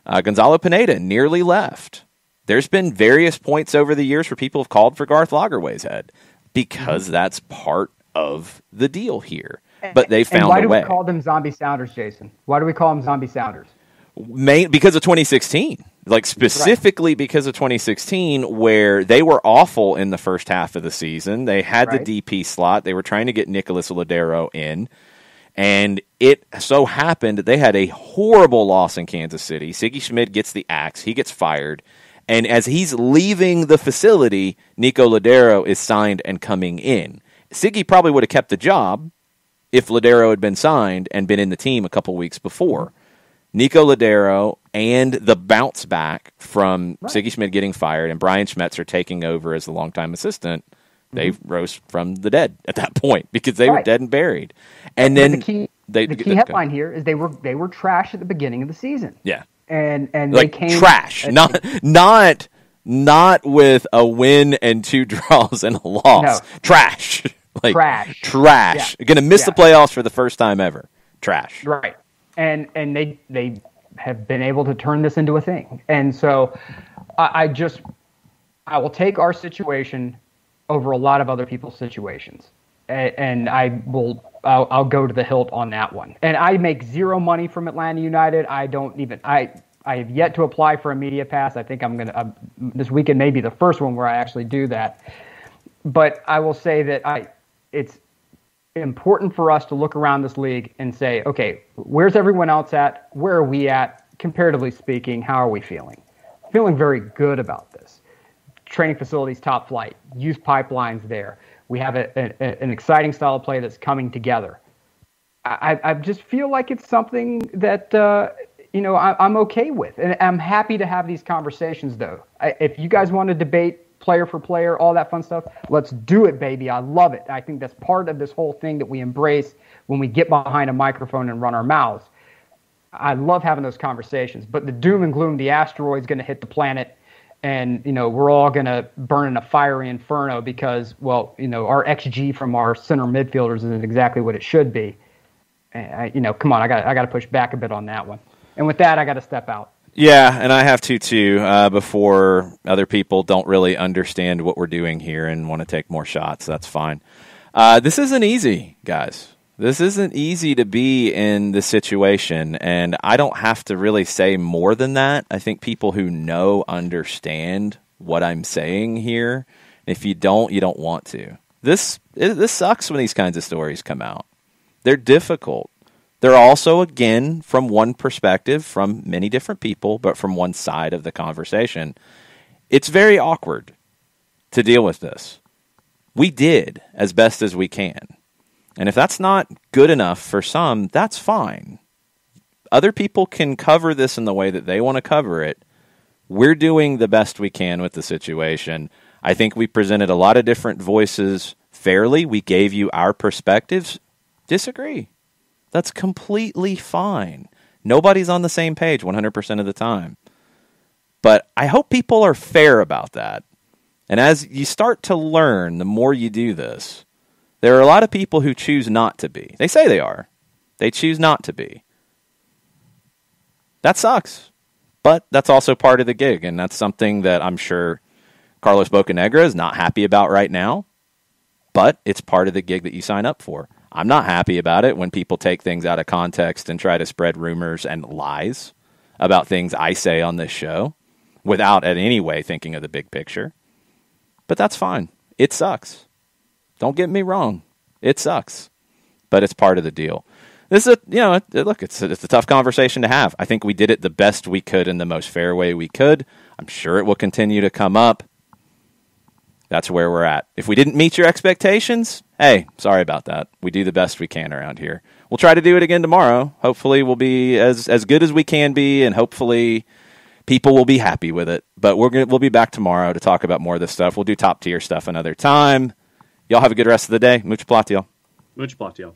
Speaker 2: Gonzalo Pineda nearly left. There's been various points over the years where people have called for Garth Lagerway's head because that's part of the deal here. But they found a way.
Speaker 3: Why do we call them Zombie Sounders, Jason? Why do we call them Zombie Sounders?
Speaker 2: Because of 2016. Like specifically because of 2016, where they were awful in the first half of the season. They had the DP slot. They were trying to get Nicolas Lodeiro in. And it so happened that they had a horrible loss in Kansas City. Siggy Schmid gets the axe. He gets fired. And as he's leaving the facility, Nico Lodeiro is signed and coming in. Siggy probably would have kept the job if Lodeiro had been signed and been in the team a couple weeks before. Nico Lodeiro and the bounce back from Siggy Schmid getting fired and Brian Schmetzer taking over as the longtime assistant, they rose from the dead at that point because they were dead and buried. And then
Speaker 3: the key headline here is they were trash at the beginning of the season.
Speaker 2: Yeah,
Speaker 3: and
Speaker 2: like
Speaker 3: they came
Speaker 2: trash, not with a win and 2 draws and a loss. No. Trash, like trash. Yeah. Going to miss the playoffs for the first time ever. Trash,
Speaker 3: right? And they have been able to turn this into a thing. And so I will take our situation over a lot of other people's situations. and I'll go to the hilt on that one. And I make zero money from Atlanta United. I have yet to apply for a media pass. I think I'm gonna this weekend may be the first one where I actually do that. But I will say that it's important for us to look around this league and say, okay, where's everyone else at? Where are we at? Comparatively speaking, how are we feeling? Feeling very good about this. Training facilities top flight, youth pipelines there. We have an exciting style of play that's coming together. I just feel like it's something that I'm okay with, and I'm happy to have these conversations. Though, if you guys want to debate player for player, all that fun stuff, let's do it, baby. I love it. I think that's part of this whole thing that we embrace when we get behind a microphone and run our mouths. I love having those conversations, but the doom and gloom, the asteroid's going to hit the planet, and we're all going to burn in a fiery inferno because, our XG from our center midfielders isn't exactly what it should be. Come on, I got to push back a bit on that one. And with that, I got to step out.
Speaker 2: Yeah, and I have to too, before other people don't really understand what we're doing here and want to take more shots. That's fine. This isn't easy, guys. This isn't easy to be in this situation, and I don't have to really say more than that. I think people who know understand what I'm saying here. If you don't, you don't want to. This sucks when these kinds of stories come out. They're difficult. They're also, again, from one perspective, from many different people, but from one side of the conversation. It's very awkward to deal with this. We did as best as we can. And if that's not good enough for some, that's fine. Other people can cover this in the way that they want to cover it. We're doing the best we can with the situation. I think we presented a lot of different voices fairly. We gave you our perspectives. Disagree. That's completely fine. Nobody's on the same page 100% of the time. But I hope people are fair about that. And as you start to learn, the more you do this, there are a lot of people who choose not to be. They say they are. They choose not to be. That sucks. But that's also part of the gig, and that's something that I'm sure Carlos Bocanegra is not happy about right now. But it's part of the gig that you sign up for. I'm not happy about it when people take things out of context and try to spread rumors and lies about things I say on this show without in any way thinking of the big picture. But that's fine. It sucks. Don't get me wrong. It sucks. But it's part of the deal. This is it's a tough conversation to have. I think we did it the best we could in the most fair way we could. I'm sure it will continue to come up. That's where we're at. If we didn't meet your expectations, hey, sorry about that. We do the best we can around here. We'll try to do it again tomorrow. Hopefully we'll be as good as we can be, and hopefully people will be happy with it. But we'll be back tomorrow to talk about more of this stuff. We'll do top-tier stuff another time. Y'all have a good rest of the day. Mucho platiel.
Speaker 1: Mucho platiel.